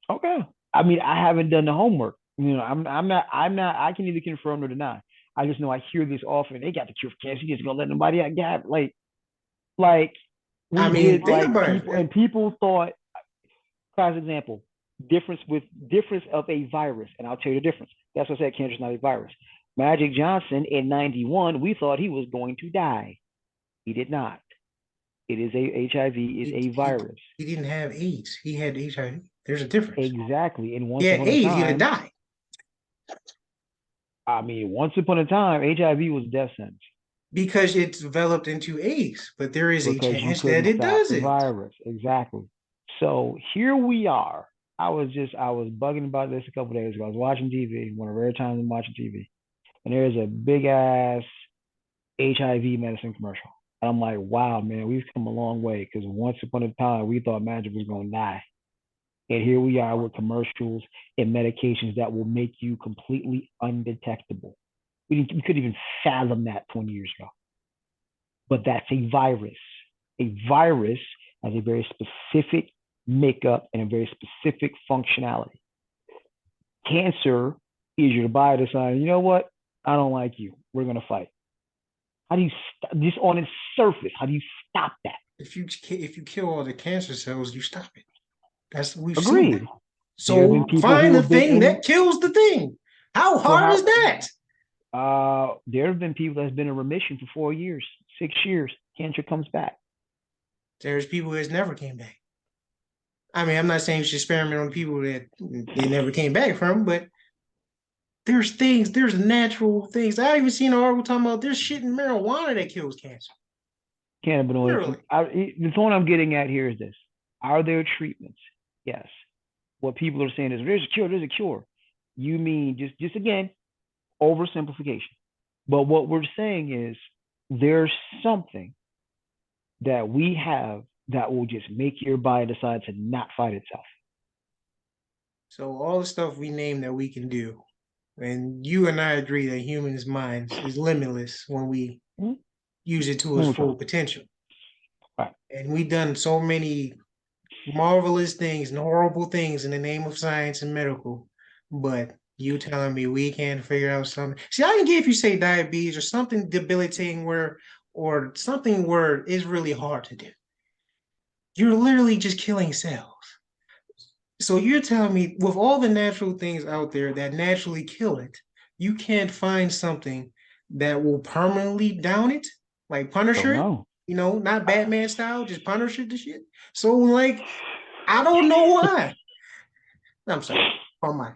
Okay. I mean, I haven't done the homework. I can neither confirm nor deny. I just know I hear this often. They got the cure for cancer. You just gonna let nobody out gap. Like I we mean, did think like about people it. and people thought, for example, difference of a virus. And I'll tell you the difference. That's what I said cancer is not a virus. Magic Johnson in 91, we thought he was going to die. He did not. It is a HIV is He, a he, virus. he didn't have AIDS. He had HIV. There's a difference. Exactly. And He once had upon a AIDS, he'd have time, died. I mean, once upon a time, HIV was death sentence Because it's developed into AIDS, but there is a because you chance that couldn't it stop the doesn't. virus. Exactly. So here we are. I was bugging about this a couple days ago. I was watching TV, one of the rare times I'm watching TV, and there's a big ass HIV medicine commercial. And I'm like, wow, man, we've come a long way because once upon a time we thought magic was gonna die. And here we are with commercials and medications that will make you completely undetectable. We couldn't even fathom that 20 years ago. But that's a virus. A virus has a very specific makeup and a very specific functionality. Cancer is your body deciding, you know what? I don't like you. We're going to fight. How do you, just on its surface, how do you stop that? If you kill all the cancer cells, you stop it. That's we've seen that. Agreed. There have been So people find who the have been thing in that kills the thing. How for hard is how, that? there have been people that's been in remission for 4 years, 6 years. Cancer comes back. There's people that's never came back. I mean, I'm not saying you should experiment on people that they never came back from, but there's natural things. I even seen an article talking about there's shit in marijuana that kills cancer. Cannabinoids. Literally. The point I'm getting at here is this: are there treatments? Yes. What people are saying is there's a cure. There's a cure. You mean just again oversimplification. But what we're saying is there's something that we have that will just make your body decide to not fight itself. So all the stuff we name that we can do, and you and I agree that humans' minds is limitless when we Hmm. use it to its One more full time. potential. Right. And we've done so many marvelous things and horrible things in the name of science and medical, but you telling me we can't figure out something. See, I can get if you say diabetes or something debilitating where or something where it's really hard to do. You're literally just killing cells. So you're telling me with all the natural things out there that naturally kill it, you can't find something that will permanently down it, like Don't Punisher it, know. not Batman style, just Punisher the shit. So like, I don't know why. I'm sorry. Oh my.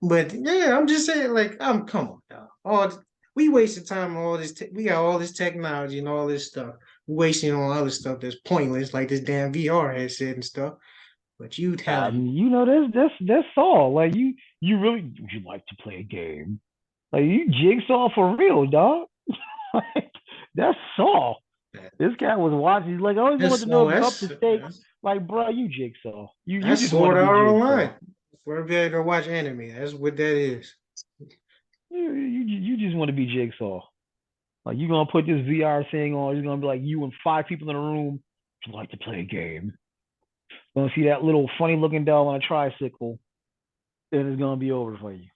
But yeah, I'm just saying, like, I'm come on, dog. We wasted time on all this. We got all this technology and all this stuff. We wasting on other stuff that's pointless, like this damn VR headset and stuff. But you telling me, That's all. Like you really would you like to play a game? Like you jigsaw for real, dog. Like that's all. This guy was watching. He's like, I always wanted to know if it's up to stakes. Like, bro, you jigsaw. You that's just want Sword to be Art jigsaw. Online. For everybody to watch anime, that's what that is. You just want to be jigsaw. Like you gonna put this VR thing on. It's gonna be like you and five people in a room. Would you like to play a game? Gonna see that little funny looking dog on a tricycle. Then it's gonna be over for you.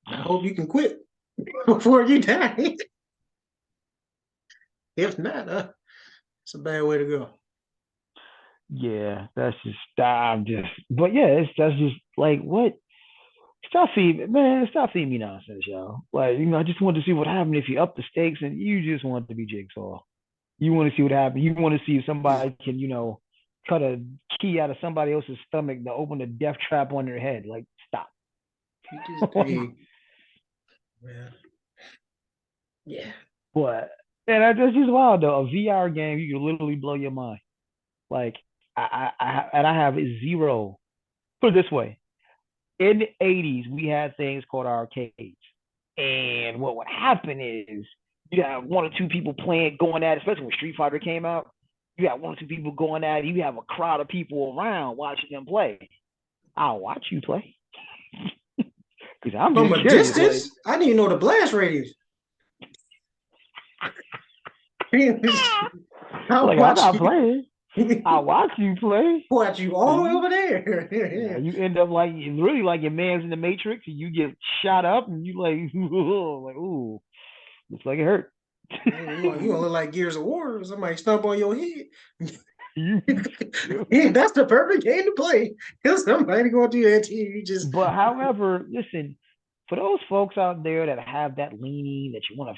I hope you can quit before you die. If not, it's a bad way to go. Yeah, that's just I'm just. But yeah, that's just like what. Stop feeding me nonsense, y'all. Like, I just want to see what happened if you up the stakes and you just want to be jigsaw. You want to see what happened. You want to see if somebody can, cut a key out of somebody else's stomach to open a death trap on their head. Like, stop. You just hey, man. Yeah. But and that's just wild though. A VR game, you can literally blow your mind. Like and I have zero. Put it this way: in the '80s, we had things called arcades, and what would happen is you have one or two people playing, going at it, especially when Street Fighter came out. You have one or two people going at it. You have a crowd of people around watching them play. I'll watch you play because I'm From just a curious. Like, distance, I didn't even know the blast radius. I'll like I'm watch not you. playing. I'll watch you play. Watch you all the way You, over yeah, there. you end up like really like your man's in the Matrix, and you get shot up, and you like, like, ooh, looks like it hurt. You gonna look like Gears of War. Somebody stomp on your head. you, Yeah, that's the perfect game to play. If somebody going to your team, you just but however, listen, for those folks out there that have that leaning that you want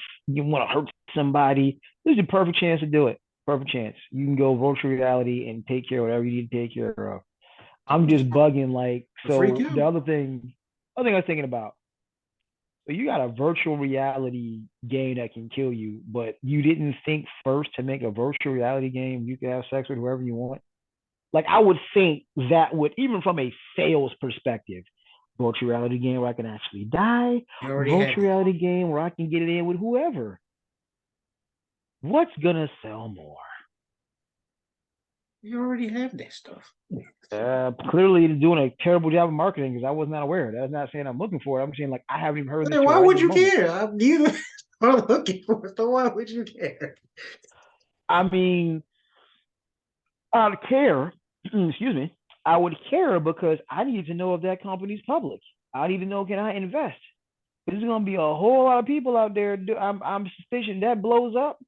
to hurt somebody, this is a perfect chance to do it. Perfect chance. You can go virtual reality and take care of whatever you need to take care of. I'm just bugging like a free so. The kill. other thing I was thinking about. So you got a virtual reality game that can kill you, but you didn't think first to make a virtual reality game you can have sex with whoever you want. Like I would think that would, even from a sales perspective, virtual reality game where I can actually die, You already have virtual it. reality game where I can get it in with whoever. What's gonna sell more? You already have that stuff. Clearly doing a terrible job of marketing because I was not aware. That's not saying I'm looking for it. I'm saying like I haven't even heard of this Hey, till why right would this you moment. care? You are looking for it, so why would you care? I mean, I'd care, excuse me, I would care because I need to know if that company's public. I need to know, can I invest? There's going to be a whole lot of people out there. I'm suspicious that blows up.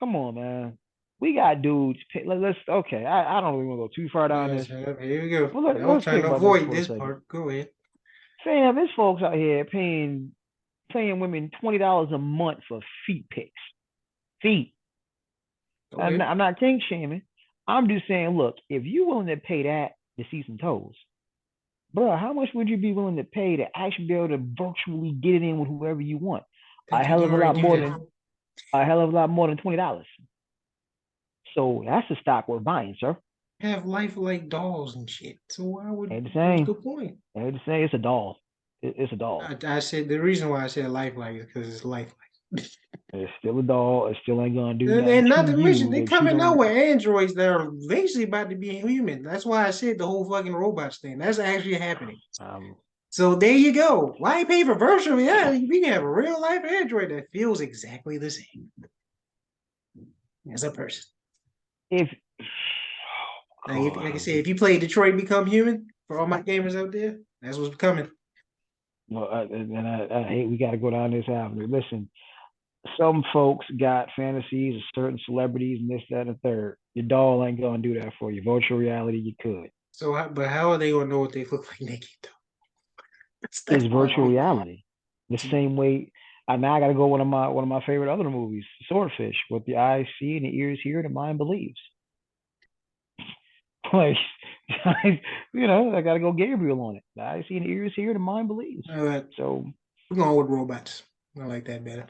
Come on, man. We got dudes. Let's okay. I don't really want to go too far down this, Here we go. but I was let's trying think to about this avoid for a this second. part. Go ahead. Fam, there's folks out here paying women $20 a month for feet pics. Feet. Go I'm ahead. not, I'm not kink shaming. I'm just saying, look, if you're willing to pay that to see some toes, bro, how much would you be willing to pay to actually be able to virtually get it in with whoever you want? A Think you hell can of a already lot do more that. than $20. So that's the stock we're buying, sir. Have life like dolls and shit. So why would Ain't the what's same. the point? Ain't the same. It's a doll. It's a doll. I said the reason why I said lifelike is because it's lifelike. It's still a doll. It still ain't gonna do nothing And to not to mention, you they that you coming out don't. with androids that are eventually about to be human. That's why I said the whole fucking robots thing. That's actually happening. Um, So there you go. Why pay for virtual reality? We can have a real life android that feels exactly the same as a person. if Like I said, if you play Detroit Become Human, for all my gamers out there, that's what's coming. well, I hate we got to go down this avenue. Listen, some folks got fantasies of certain celebrities and this, that, and the third. Your doll ain't gonna do that for you. Virtual reality, you could. So, but how are they gonna know what they look like naked though? That's It's all I virtual mean. reality. The same way. I now I got to go one of my favorite other movies, Swordfish. What the eyes see and the ears hear, the mind believes. Like, I got to go Gabriel on it. The eyes see and the ears hear, the mind believes. Uh, So we're going with robots. I like that better.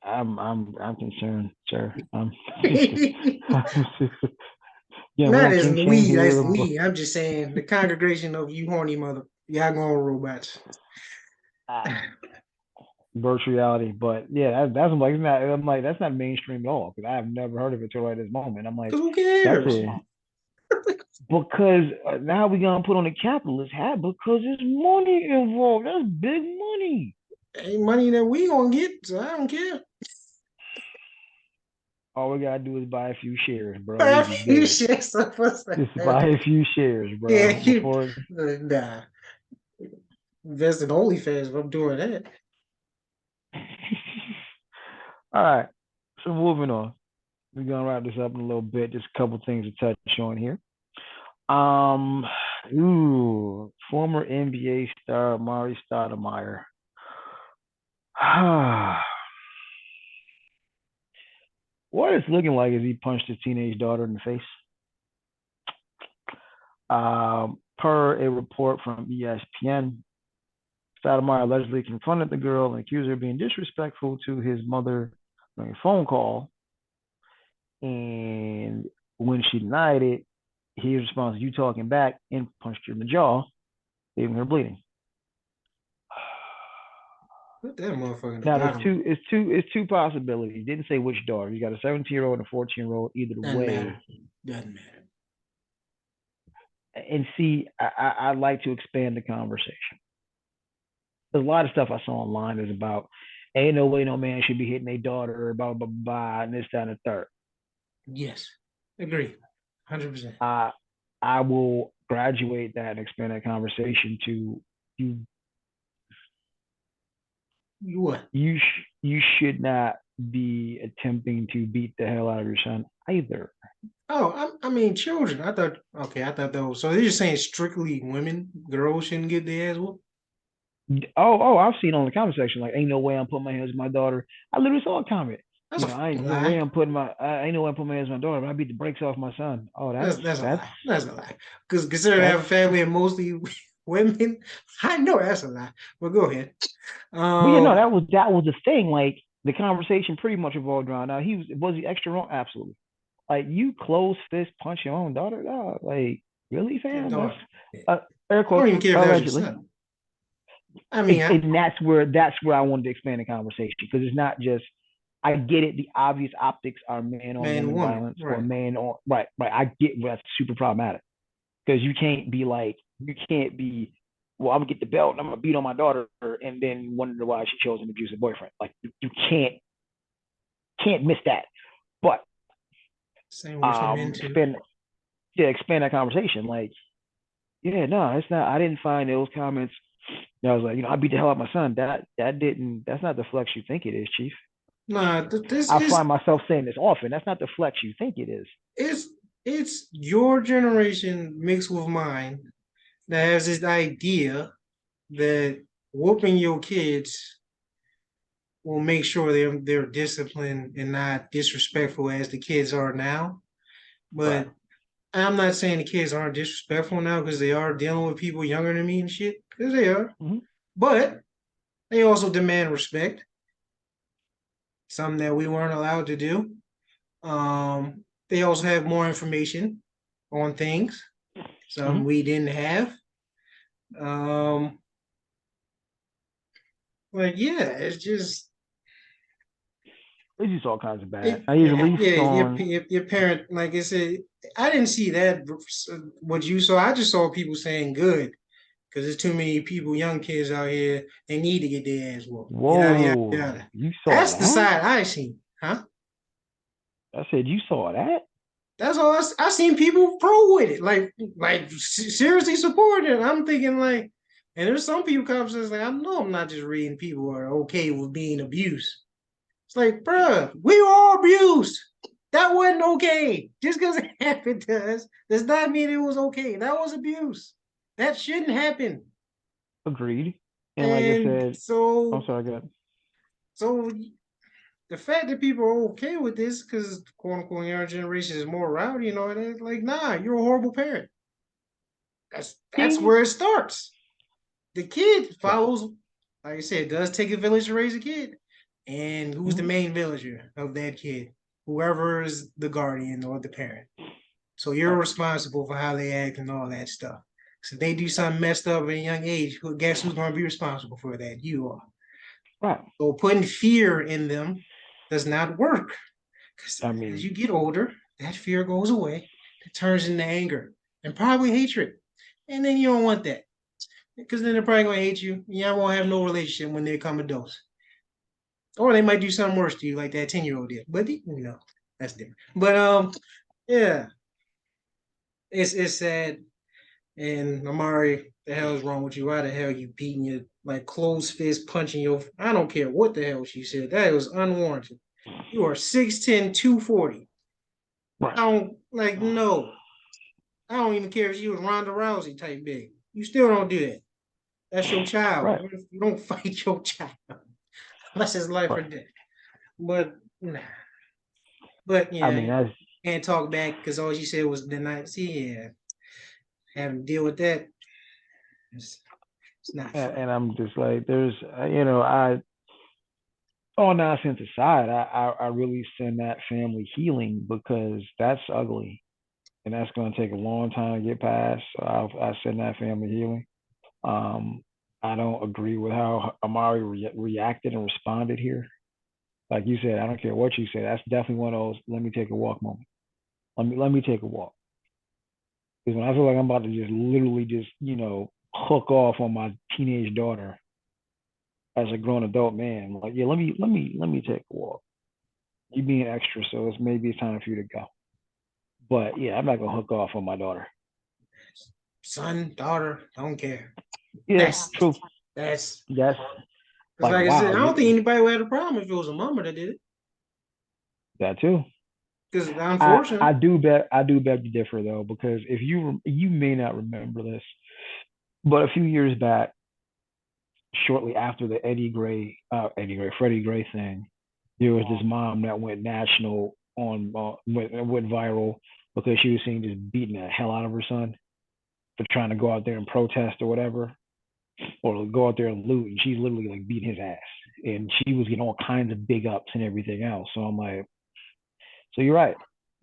I'm concerned, sir. Yeah, we Not don't as kink shame we, here. as me. I'm just saying the congregation of you horny mother. Y'all going with robots. Uh, virtual reality. But yeah, that's like not. I'm like that's not mainstream at all because I have never heard of it till right this moment. I'm like, Because who that's cares? it because now we're gonna put on the capitalist hat because there's money involved. That's big money. Ain't money that we gonna get, so I don't care. All we gotta do is buy a few shares, bro. We Buy a be few good. shares of us. Just buy a few shares, Yeah, bro. Before. nah. Invest in OnlyFans if I'm doing that. All right. So moving on. We're gonna wrap this up in a little bit. Just a couple things to touch on here. Um, former NBA star Mari Stoudemire. What it's looking like is he punched his teenage daughter in the face. Per a report from ESPN, Sotomayor allegedly confronted the girl and accused her of being disrespectful to his mother during a phone call. And when she denied it, his response, "You talking back," and punched her in the jaw, leaving her bleeding. Put that motherfucker in the Now there's bottom. two possibilities. He didn't say which daughter. You got a 17-year-old and a 14-year-old. Either Doesn't matter. way, Doesn't matter. and see, I like to expand the conversation. There's a lot of stuff I saw online is about ain't no way no man should be hitting a daughter, blah blah blah, and this, that, and the third. Yes. Agree. 100%. I will graduate that and expand that conversation to you. You what? You should not be attempting to beat the hell out of your son either. Oh, I mean, children. I thought, okay, I thought that was, so they're just saying strictly women, girls shouldn't get their ass whooped? I've seen on the comment section like, ain't no way I'm putting my hands on my daughter. I literally saw a comment. That's a I ain't no way lie. I'm putting my I ain't no way I'm putting my hands on my daughter. But I beat the brakes off my son. Oh, That's a lie. That's a lie. Because considering I have a that's family and mostly women, I know that's a lie. But go ahead. well, yeah, no, Um, that was the thing. Like the conversation pretty much revolved around. Now was he extra wrong? Absolutely. Like you close fist punch your own daughter, dog. Like really, your fam? That's daughter. air I don't quotes even care if that was your allegedly. son. I mean, And that's where I wanted to expand the conversation because it's not just I get it. The obvious optics are man on man, woman woman, violence or right? man on right. I get that's super problematic because you can't be well. I'm gonna get the belt and I'm gonna beat on my daughter and then wonder why she chose an abusive boyfriend. Like you can't miss that. But Same with some men too. expand expand that conversation. Like yeah, no, it's not. I didn't find those comments. I was like, I beat the hell out of my son. That's not the flex you think it is, Chief. Nah, this I is find myself saying this often. That's not the flex you think it is. it's it's your generation mixed with mine that has this idea that whooping your kids will make sure they're disciplined and not disrespectful as the kids are now. Right. But I'm not saying the kids aren't disrespectful now because they are dealing with people younger than me and shit, because they are. Mm-hmm. But they also demand respect, something that we weren't allowed to do. They also have more information on things, Mm-hmm. something we didn't have. Um, like yeah, it's just It's just all kinds of bad. it. I use at least Yeah, on your parent, like I said, I didn't see that what you saw. I just saw people saying good because there's too many people, young kids out here. They need to get their ass whooped. Yada yada whoa, yada. you saw That's the that? side I seen, huh? I said you saw that? That's all I seen people pro with it, like seriously supporting it. I'm thinking like, and there's some people conversations like I know I'm not just reading people are okay with being abused. It's like, bruh, we were all abused. That wasn't okay. Just because it happened to us does not mean it was okay. That was abuse. That shouldn't happen. Agreed. And like I And said, I'm so, sorry, good. so the fact that people are okay with this because quote unquote younger generation is more rowdy and all that, like, nah, you're a horrible parent. That's Ding. where it starts. The kid Right. follows, like I said, it does take a village to raise a kid. And who's the Mm-hmm. main villager of that kid? Whoever is the guardian or the parent. So you're Right. responsible for how they act and all that stuff. So if they do something messed up at a young age, guess who's going to be responsible for that? You are. Right. So putting fear in them does not work. Because I as mean, you get older, that fear goes away. It turns into anger and probably hatred. And then you don't want that. Because then they're probably going to hate you. Y'all won't have no relationship when they become adults. Or they might do something worse to you, like that 10-year-old did. But that's different. But yeah, it's sad. And Amari, the hell is wrong with you? Why the hell you beating your like closed fist punching your I don't care what the hell she said. That was unwarranted. You are 6'10", 240. right. I don't like no. I don't even care if she was Ronda Rousey type big. You still don't do that. That's your child. Right. You don't fight your child unless it's life or Right. death. But nah. But I yeah, mean, that's can't talk back because all she said was the night. See, yeah, having to deal with that. It's It's not and, fun. and I'm just like, there's, all nonsense aside, I really send that family healing because that's ugly and that's going to take a long time to get past. So I send that family healing. Um, I don't agree with how Amari reacted and responded here. Like you said, I don't care what you say. That's definitely one of those let me take a walk moments. Let me take a walk. Because when I feel like I'm about to just literally just, hook off on my teenage daughter as a grown adult man, I'm like, yeah, let me take a walk. You being extra, so maybe it's time for you to go. But yeah, I'm not gonna hook off on my daughter. Son, daughter, don't care. Yeah, That's true. that's Yes. because Like like I said, wow, I don't think anybody would have a problem if it was a mama that did it. that too. Because I unfortunately, do beg to differ though, because if you may not remember this, but a few years back, shortly after the Freddie Gray thing, there was this mom that went national went viral because she was seen just beating the hell out of her son for trying to go out there and protest or whatever, or go out there and loot, and she's literally like beating his ass, and she was getting all kinds of big ups and everything else. So I'm like, so you're right.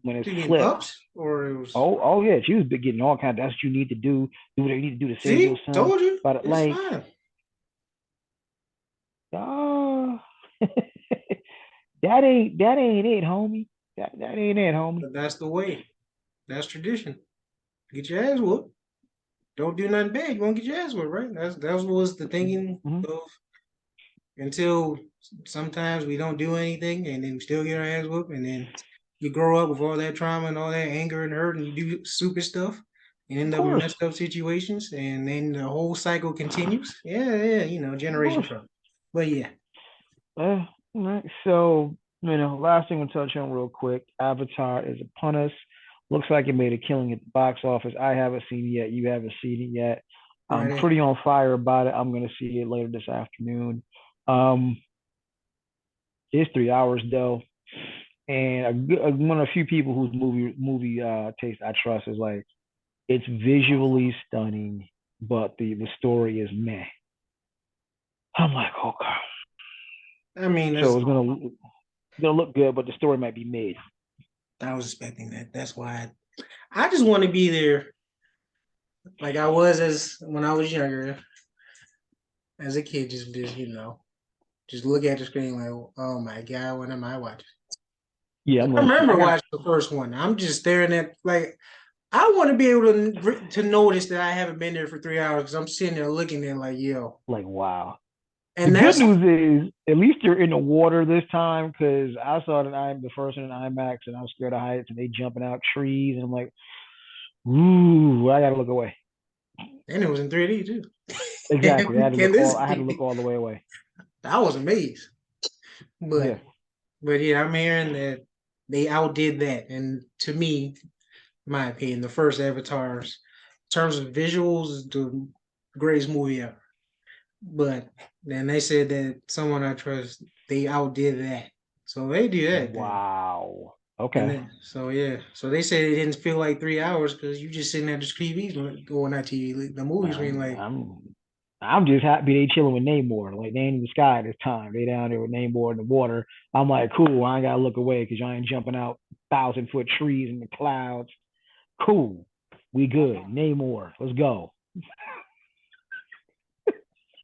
When it's she getting flipped, ups or it was. oh yeah, she was getting all kinds. That's what you need to do. Do what you need to do to save your See, son. told you, But it's like, fine. oh, that ain't it, homie. That ain't it, homie. But that's the way. That's tradition. Get your ass whooped. Don't do nothing bad. You won't get your ass whooped, right? That was the thinking Mm-hmm. of until sometimes we don't do anything and then we still get our ass whooped, and then you grow up with all that trauma and all that anger and hurt, and you do stupid stuff and Of end up in course, messed up situations, and then the whole cycle continues. Yeah, of generation course. trauma. But yeah, All right. So, last thing we'll touch on real quick. Avatar is upon us. Looks like it made a killing at the box office. I haven't seen it yet. You haven't seen it yet. I'm Friday. pretty on fire about it. I'm gonna see it later this afternoon. Um, it's 3 hours though, and one of the few people whose movie taste I trust is like it's visually stunning, but the story is meh. I'm like, oh god. I mean, So that's it's gonna look good, but the story might be mid. I was expecting that. That's why I just want to be there like I was as when I was younger, as a kid, just look at the screen like, oh my god, what am I watching? Yeah, I'm I gonna see. remember watching the first one. I'm just staring at like I want to be able to notice that I haven't been there for 3 hours because I'm sitting there looking at like yo, like wow. The and good that's news is at least you're in the water this time because I saw the first one in IMAX and I was scared of heights and they jumping out trees and I'm like, ooh, I gotta look away. and it was in 3D too. Exactly. Can this I had to look be? all the way away. I was amazed, but Yeah. yeah, I'm hearing that they outdid that, and to me, my opinion, the first Avatars, in terms of visuals, is the greatest movie ever. But then they said that someone I trust, they outdid that. So they do that then. Wow. And Okay. then so yeah. So they said it didn't feel like 3 hours because you just sitting at the TV going at TV. The movie screen I'm like I'm I'm just happy they chilling with Namor. Like they ain't in the sky this time. They down there with Namor in the water. I'm like, cool. I ain't gotta look away because y'all ain't jumping out 1,000 foot trees in the clouds. Cool. We good. Namor. Let's go.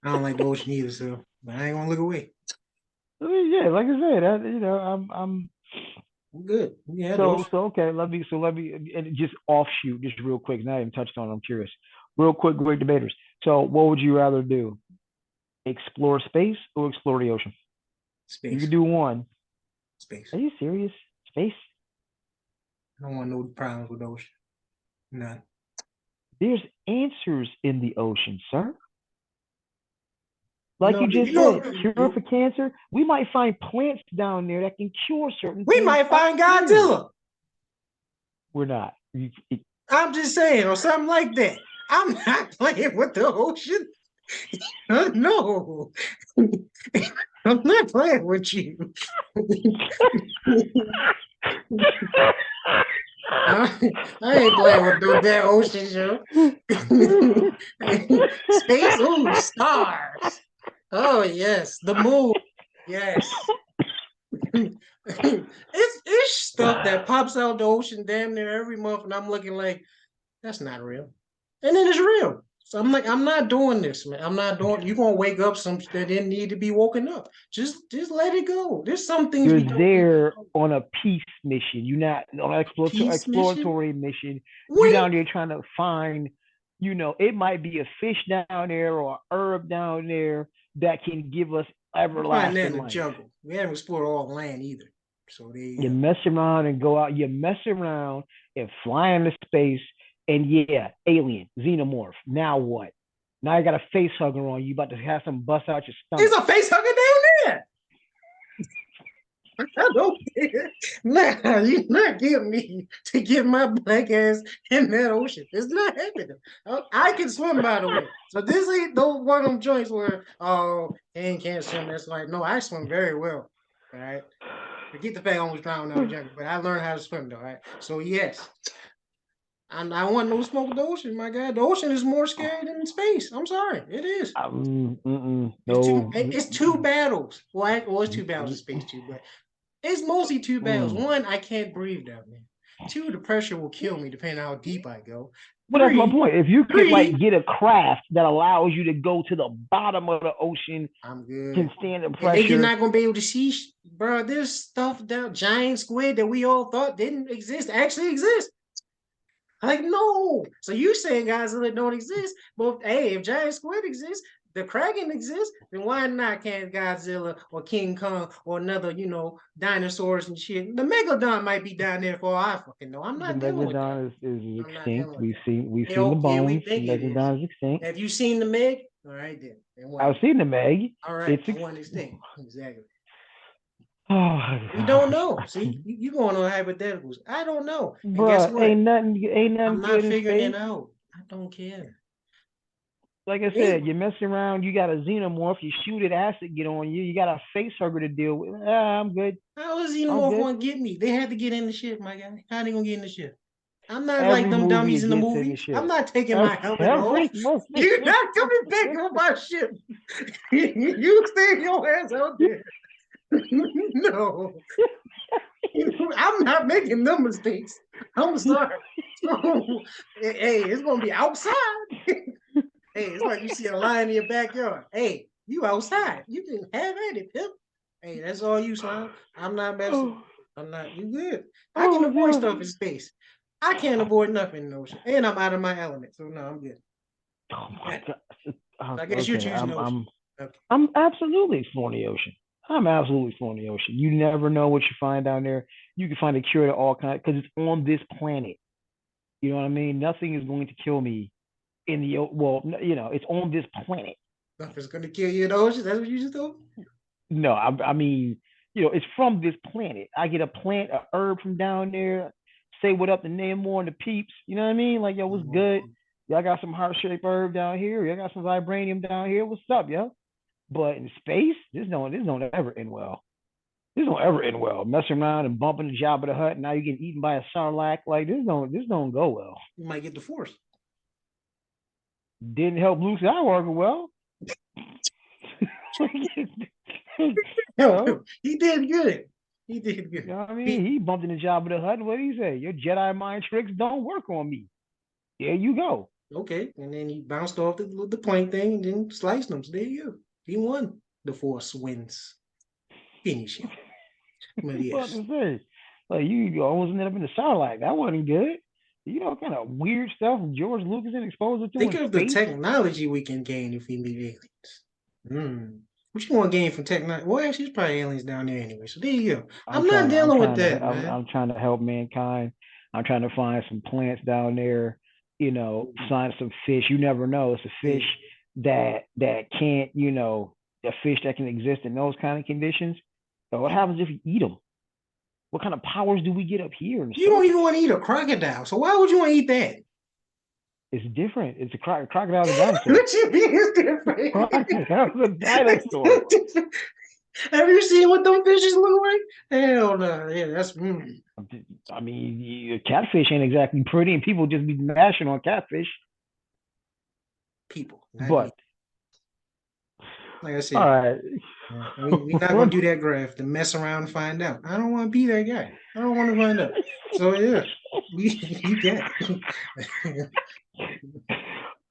I don't like the ocean either, so but I ain't gonna look away. Yeah, like I said, I'm I'm good. Yeah, the so ocean. so okay. Let me and just offshoot just real quick. Not even touched on. I'm curious. Real quick, great debaters. So, what would you rather do? Explore space or explore the ocean? You Space. could do one. Space. Are you serious? Space? I don't want no problems with the ocean. None. There's answers in the ocean, sir. Like No, you you just know, said, cure for cancer. We might find plants down there that can cure certain we things might up find here. Godzilla. We're not. I'm just saying, or something like that. I'm not playing with the ocean. No, I'm not playing with you. I, I ain't playing with that ocean show. Space, ooh, stars. Oh yes, the moon. Yes. It's stuff that pops out the ocean damn near every month, and I'm looking like that's not real. And then it's real. So I'm like, I'm not doing this, man. I'm not doing. You're gonna wake up some that didn't need to be woken up. Just let it go. There's some things we You're don't need to there know. on a peace mission. You're not on an Peace mission. exploratory mission. You When down there trying to find, it might be a fish down there or a herb down there that can give us we find that in everlasting the life. jungle. We haven't explored all the land either. So there you You go. mess around and go out. You mess around and fly into space, and yeah, alien, xenomorph. Now what? Now you got a face hugger on you. About to have some bust out your There's stomach. a face hugger down there. I don't care. Nah, you're not getting me to get my black ass in that ocean. It's not happening. I can swim, by the way. So this ain't those one of them joints where, oh, and can't swim. That's like, no, I swim very well. All right. Forget the fact I almost drowned out of the jungle, but I learned how to swim though. All right. So yes, I want no smoke with the ocean, my God. The ocean is more scary than space. I'm sorry. It is. No. It's two battles. Well, it's two battles in space too, but it's mostly two battles. Mm. One, I can't breathe down there. Two, the pressure will kill me depending on how deep I go. Well, that's my Three, point. If you could like three, get a craft that allows you to go to the bottom of the ocean, I'm can good. stand the And then you're pressure. not gonna be able to see, bro. There's stuff down giant squid that we all thought didn't exist actually exist. Like no. So you saying Godzilla don't exist? But hey, if giant squid exists, the Kraken exists, then why not can Godzilla or King Kong or another, dinosaurs and shit? The Megalodon might be down there for all I fucking know. I'm The not dealing with that. megalodon is I'm not extinct. dealing with that. We've Hey, seen the oh, yeah, we bones. The think it is. megalodon is extinct. Have you seen the Meg? All right, then. It I've wasn't. seen the Meg. All right, It's it wasn't extinct. Exactly. oh my We don't gosh, know. See, you going on hypotheticals. I don't know. And guess bruh, what? ain't I'm nothing not good in figuring it space. out. I don't care. Like I They said, you mess around, you got a xenomorph, you shoot it, acid get on you, you got a face hugger to deal with. I'm good. How is I'm Xenomorph good. going to get me? They had to get in the ship, my guy. How they going to get in the ship? I'm not like Every them movie dummies it in the gets in the movies. I'm ship. not taking my helmet off. Every movie You're it not coming back on my ship. You stay your ass out there. No, I'm not making them mistakes. I'm sorry. Hey, it's gonna be outside. Hey, it's like you see a lion in your backyard. Hey, you outside. You can have at it, pimp. Hey, that's all you, son. I'm not messing. oh, I'm not. You good? I can oh avoid no. stuff in space. I can't avoid nothing in the ocean, and I'm out of my element. So no, I'm good. Oh my Yeah. god. So I guess you're Okay, choosing the ocean. Okay. I'm absolutely exploring the ocean. I'm absolutely exploring the ocean. You never know what you find down there. You can find a cure to all kinds because it's on this planet. You know what I mean? Nothing is going to kill me in the well. It's on this planet. Nothing's gonna kill you in the ocean. That's what you just told me. No, I mean, it's from this planet. I get a plant, a herb from down there. Say what up to Namor and the peeps. You know what I mean? Like, yo, what's good? Y'all got some heart shaped herb down here. Y'all got some vibranium down here. What's up, yo? But in space, this don't ever end well. This don't ever end well. Messing around and bumping the Jabba the Hutt, and now you get eaten by a sarlacc. Like this don't go well. You might get the force. Didn't help Luke Skywalker well. you Help know, him. He did good. He did you good. know what I mean? He He bumped into Jabba the Hutt. What did he say? Your Jedi mind tricks don't work on me. There you go. okay, and then he bounced off the plane thing and then sliced him. So there you go. He won. The force wins. Finish him. But What yes. to say? Like you almost ended up in the Sarlacc. That wasn't good. Kind of weird stuff George Lucas is exposed to Think in of the space. technology we can gain if we meet aliens. What you want to gain from technology? Well, actually, there's probably aliens down there anyway. So there you go. I'm I'm not trying to I'm dealing with trying to that, I'm, man. I'm trying to help mankind. I'm trying to find some plants down there, find some fish. You never know. It's a fish See, that can't, a fish that can exist in those kind of conditions. So what happens if you eat them? What kind of powers do we get up here in the you don't even surface? want to eat a crocodile. So why would you want to eat that? It's different. It's a crocodile's a dinosaur. What you mean it's different? Crocodile's a dinosaur. Have you seen what those fishes look like? Hell no. Yeah, that's. I mean, catfish ain't exactly pretty, and people just be mashing on catfish. people, not me. But Like I all said, right. we're not gonna do that graph to mess around and find out. I don't want to be that guy. I don't want to find out. So yeah, you got it.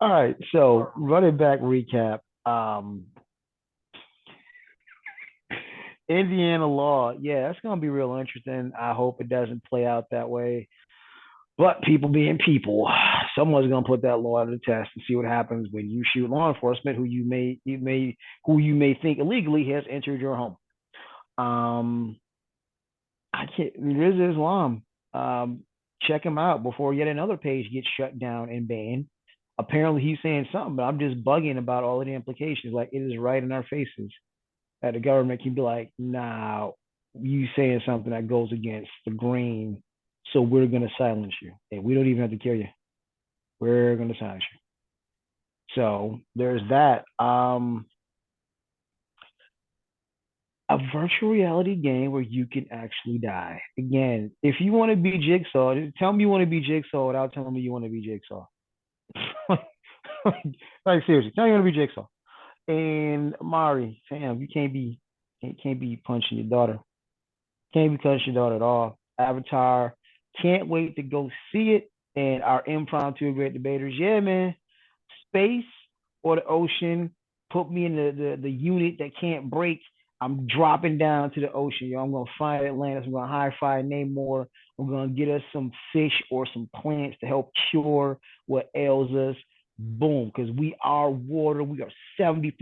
All right. So running back recap. Indiana law. Yeah, that's gonna be real interesting. I hope it doesn't play out that way. But people being people, someone's gonna put that law to the test and see what happens when you shoot law enforcement who you may think illegally has entered your home. Um, I can't. Rizza Islam. Check him out before yet another page gets shut down and banned. Apparently, he's saying something, but I'm just bugging about all of the implications. Like it is right in our faces that the government can be like, "Nah, you saying something that goes against the grain, so we're gonna silence you, and we don't even have to kill you. We're gonna silence you." So there's that. A virtual reality game where you can actually die. Again, if you want to be Jigsaw, tell me you want to be Jigsaw without telling me you want to be Jigsaw. Like seriously, tell me you want to be Jigsaw. And Mari, Sam, you can't be punching your daughter. Can't be punching your daughter at all. Avatar, can't wait to go see it. And our impromptu great debaters, yeah, man. Space or the ocean, put me in the unit that can't break. I'm dropping down to the ocean, yo. I'm gonna find Atlantis. I'm gonna high five Namor. I'm gonna get us some fish or some plants to help cure what ails us. Boom, because we are water. We are 70%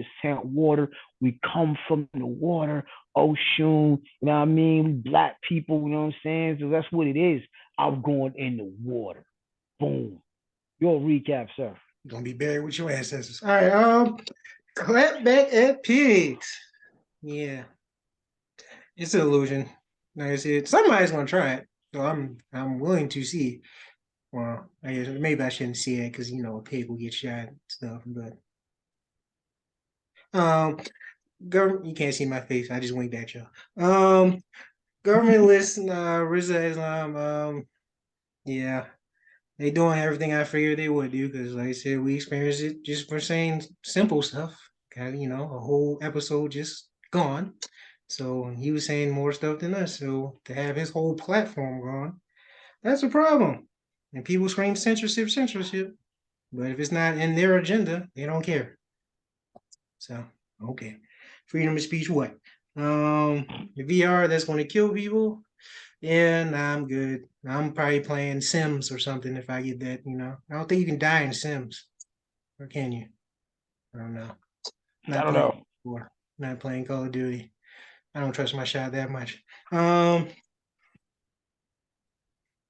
water. We come from the water, ocean. You know what I mean? We black people. You know what I'm saying? So that's what it is. I'm going in the water. Boom. Your recap, sir. You're gonna be buried with your ancestors. All right. Clap back at pigs. Yeah, it's an illusion. Like I said, somebody's gonna try it, so I'm willing to see. Well, I guess maybe I shouldn't see it because a pig will get shot and stuff. But um, government, you can't see my face. I just winked at you. Government list, Rizza Islam. Yeah, they doing everything I figured they would do because, like I said, we experienced it just for saying simple stuff. Got a whole episode just gone. So he was saying more stuff than us. So to have his whole platform gone, that's a problem. And people scream censorship, censorship. But if it's not in their agenda, they don't care. So okay, freedom of speech. What? The VR that's going to kill people. Yeah, nah, I'm good. I'm probably playing Sims or something if I get that. I don't think you can die in Sims, or can you? I don't know. I Not don't playing know. or not playing Call of Duty. I don't trust my shot that much. Um,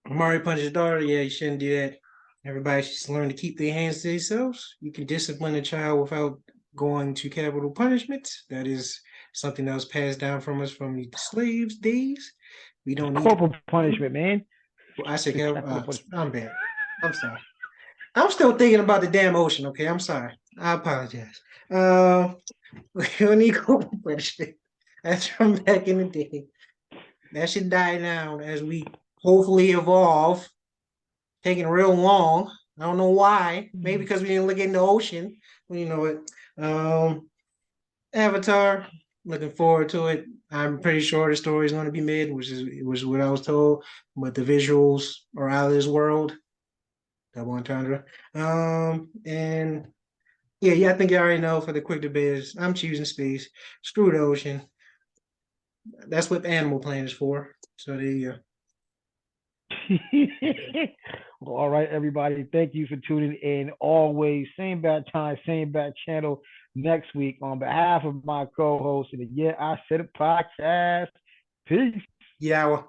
Mario punches his daughter. Yeah, you shouldn't do that. Everybody should learn to keep their hands to themselves. You can discipline a child without going to capital punishment. That is something that was passed down from us from the slaves' days. We don't need Corporal to. punishment, man. Well, I said, Capital punishment. I'm bad. I'm sorry. I'm still thinking about the damn ocean. Okay, I'm sorry. I apologize. We don't need corporal punishment. That's from back in the day. That should die down as we hopefully evolve. Taking real long. I don't know why. Maybe because we didn't look in the ocean. Well, you know what? Avatar. Looking forward to it. I'm pretty sure the story is going to be made, which is what I was told. But the visuals are out of this world. Double entendre. And yeah, I think you already know for the quick debates, I'm choosing space. Screw the ocean. That's what Animal Planet is for. So there you go. Well, all right, everybody. Thank you for tuning in. Always, same bad time, same bad channel. Next week, on behalf of my co-host of the Yeah I Said It podcast. Peace. Yeah.